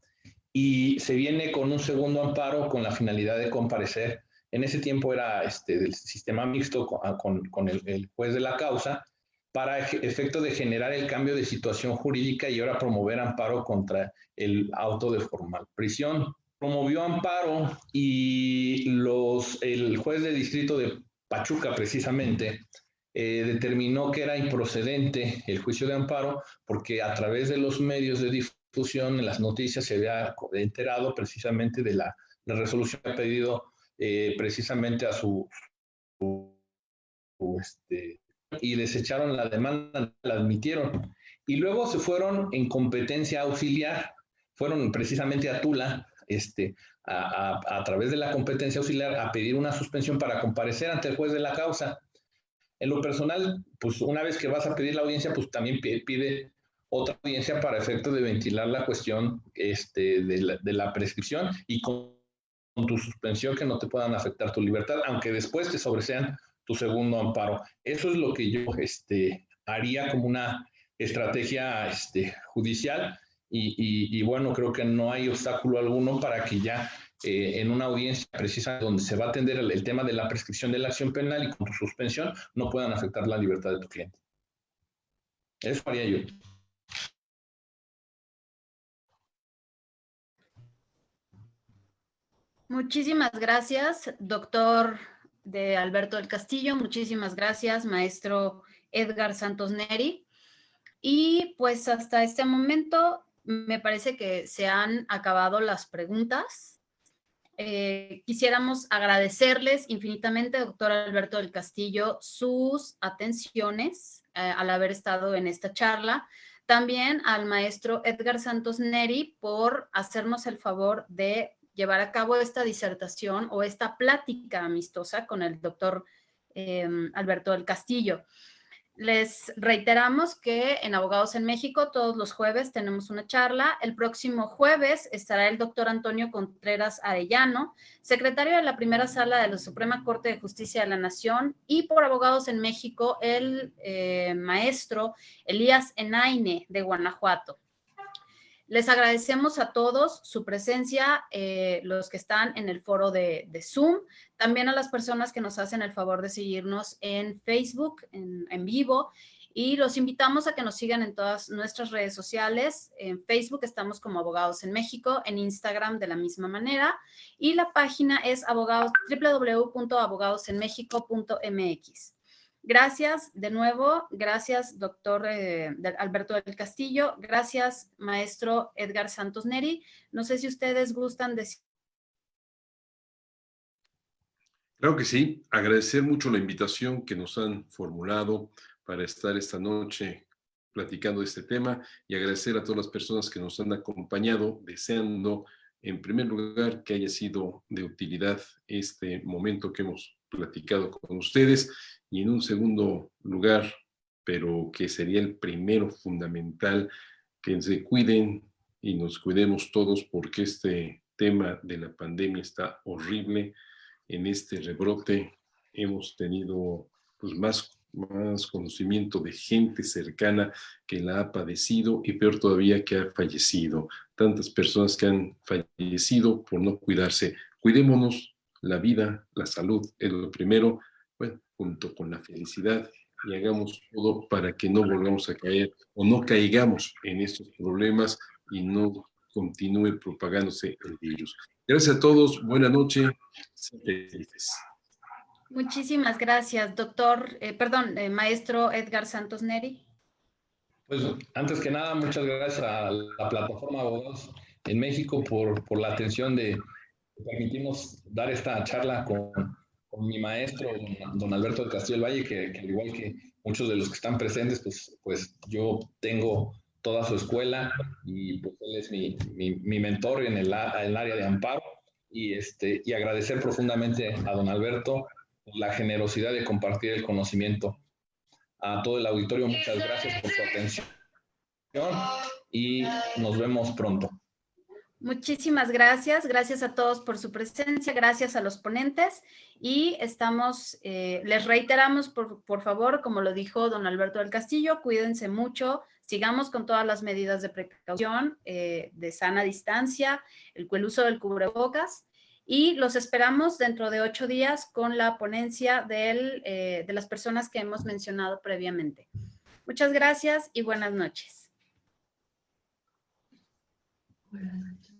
y se viene con un segundo amparo con la finalidad de comparecer. En ese tiempo era del sistema mixto con el juez de la causa para efecto de generar el cambio de situación jurídica y ahora promover amparo contra el auto de formal prisión. Promovió amparo y el juez de distrito de Pachuca precisamente determinó que era improcedente el juicio de amparo porque a través de los medios de difusión en las noticias se había enterado precisamente de la resolución que ha pedido precisamente a y desecharon la demanda, la admitieron. Y luego se fueron en competencia auxiliar, fueron precisamente a Tula, a través de la competencia auxiliar, a pedir una suspensión para comparecer ante el juez de la causa. En lo personal, pues una vez que vas a pedir la audiencia, pues también pide otra audiencia para efecto de ventilar la cuestión de la prescripción y con tu suspensión que no te puedan afectar tu libertad, aunque después te sobresean tu segundo amparo. Eso es lo que yo haría como una estrategia judicial y bueno, creo que no hay obstáculo alguno para que ya en una audiencia precisa donde se va a atender el tema de la prescripción de la acción penal y con tu suspensión no puedan afectar la libertad de tu cliente. Eso haría yo. Muchísimas gracias, doctor de Alberto del Castillo. Muchísimas gracias, maestro Edgar Santos Neri. Y pues hasta este momento me parece que se han acabado las preguntas. Quisiéramos agradecerles infinitamente, doctor Alberto del Castillo, sus atenciones al haber estado en esta charla. También al maestro Edgar Santos Neri por hacernos el favor de llevar a cabo esta disertación o esta plática amistosa con el doctor Alberto del Castillo. Les reiteramos que en Abogados en México todos los jueves tenemos una charla. El próximo jueves estará el doctor Antonio Contreras Arellano, secretario de la primera sala de la Suprema Corte de Justicia de la Nación, y por Abogados en México el maestro Elías Enaine de Guanajuato. Les agradecemos a todos su presencia, los que están en el foro de Zoom, también a las personas que nos hacen el favor de seguirnos en Facebook, en vivo, y los invitamos a que nos sigan en todas nuestras redes sociales. En Facebook estamos como Abogados en México, en Instagram de la misma manera, y la página es www.abogadosenmexico.mx. Gracias de nuevo, gracias doctor Alberto del Castillo, gracias maestro Edgar Santos Neri. No sé si ustedes gustan decir. Claro que sí, agradecer mucho la invitación que nos han formulado para estar esta noche platicando de este tema y agradecer a todas las personas que nos han acompañado, deseando en primer lugar que haya sido de utilidad este momento que hemos platicado con ustedes y en un segundo lugar, pero que sería el primero fundamental, que se cuiden y nos cuidemos todos porque este tema de la pandemia está horrible. En este rebrote hemos tenido pues, más conocimiento de gente cercana que la ha padecido y peor todavía que ha fallecido. Tantas personas que han fallecido por no cuidarse. Cuidémonos, la vida, la salud es lo primero, bueno, junto con la felicidad, y hagamos todo para que no volvamos a caer o no caigamos en estos problemas y no continúe propagándose el virus. Gracias a todos, buena noche, sean felices. Muchísimas gracias, doctor, maestro Edgar Santos Neri. Pues antes que nada, muchas gracias a la plataforma Abogados en México por la atención de permitirnos dar esta charla con mi maestro, don Alberto del Castillo del Valle, que al igual que muchos de los que están presentes, pues yo tengo toda su escuela y pues él es mi mentor en el área de amparo y agradecer profundamente a don Alberto la generosidad de compartir el conocimiento. A todo el auditorio, muchas gracias por su atención y nos vemos pronto. Muchísimas gracias, gracias a todos por su presencia, gracias a los ponentes y les reiteramos por favor, como lo dijo don Alberto del Castillo, cuídense mucho, sigamos con todas las medidas de precaución, de sana distancia, el uso del cubrebocas y los esperamos dentro de 8 días con la ponencia de las personas que hemos mencionado previamente. Muchas gracias y buenas noches. Buenas noches.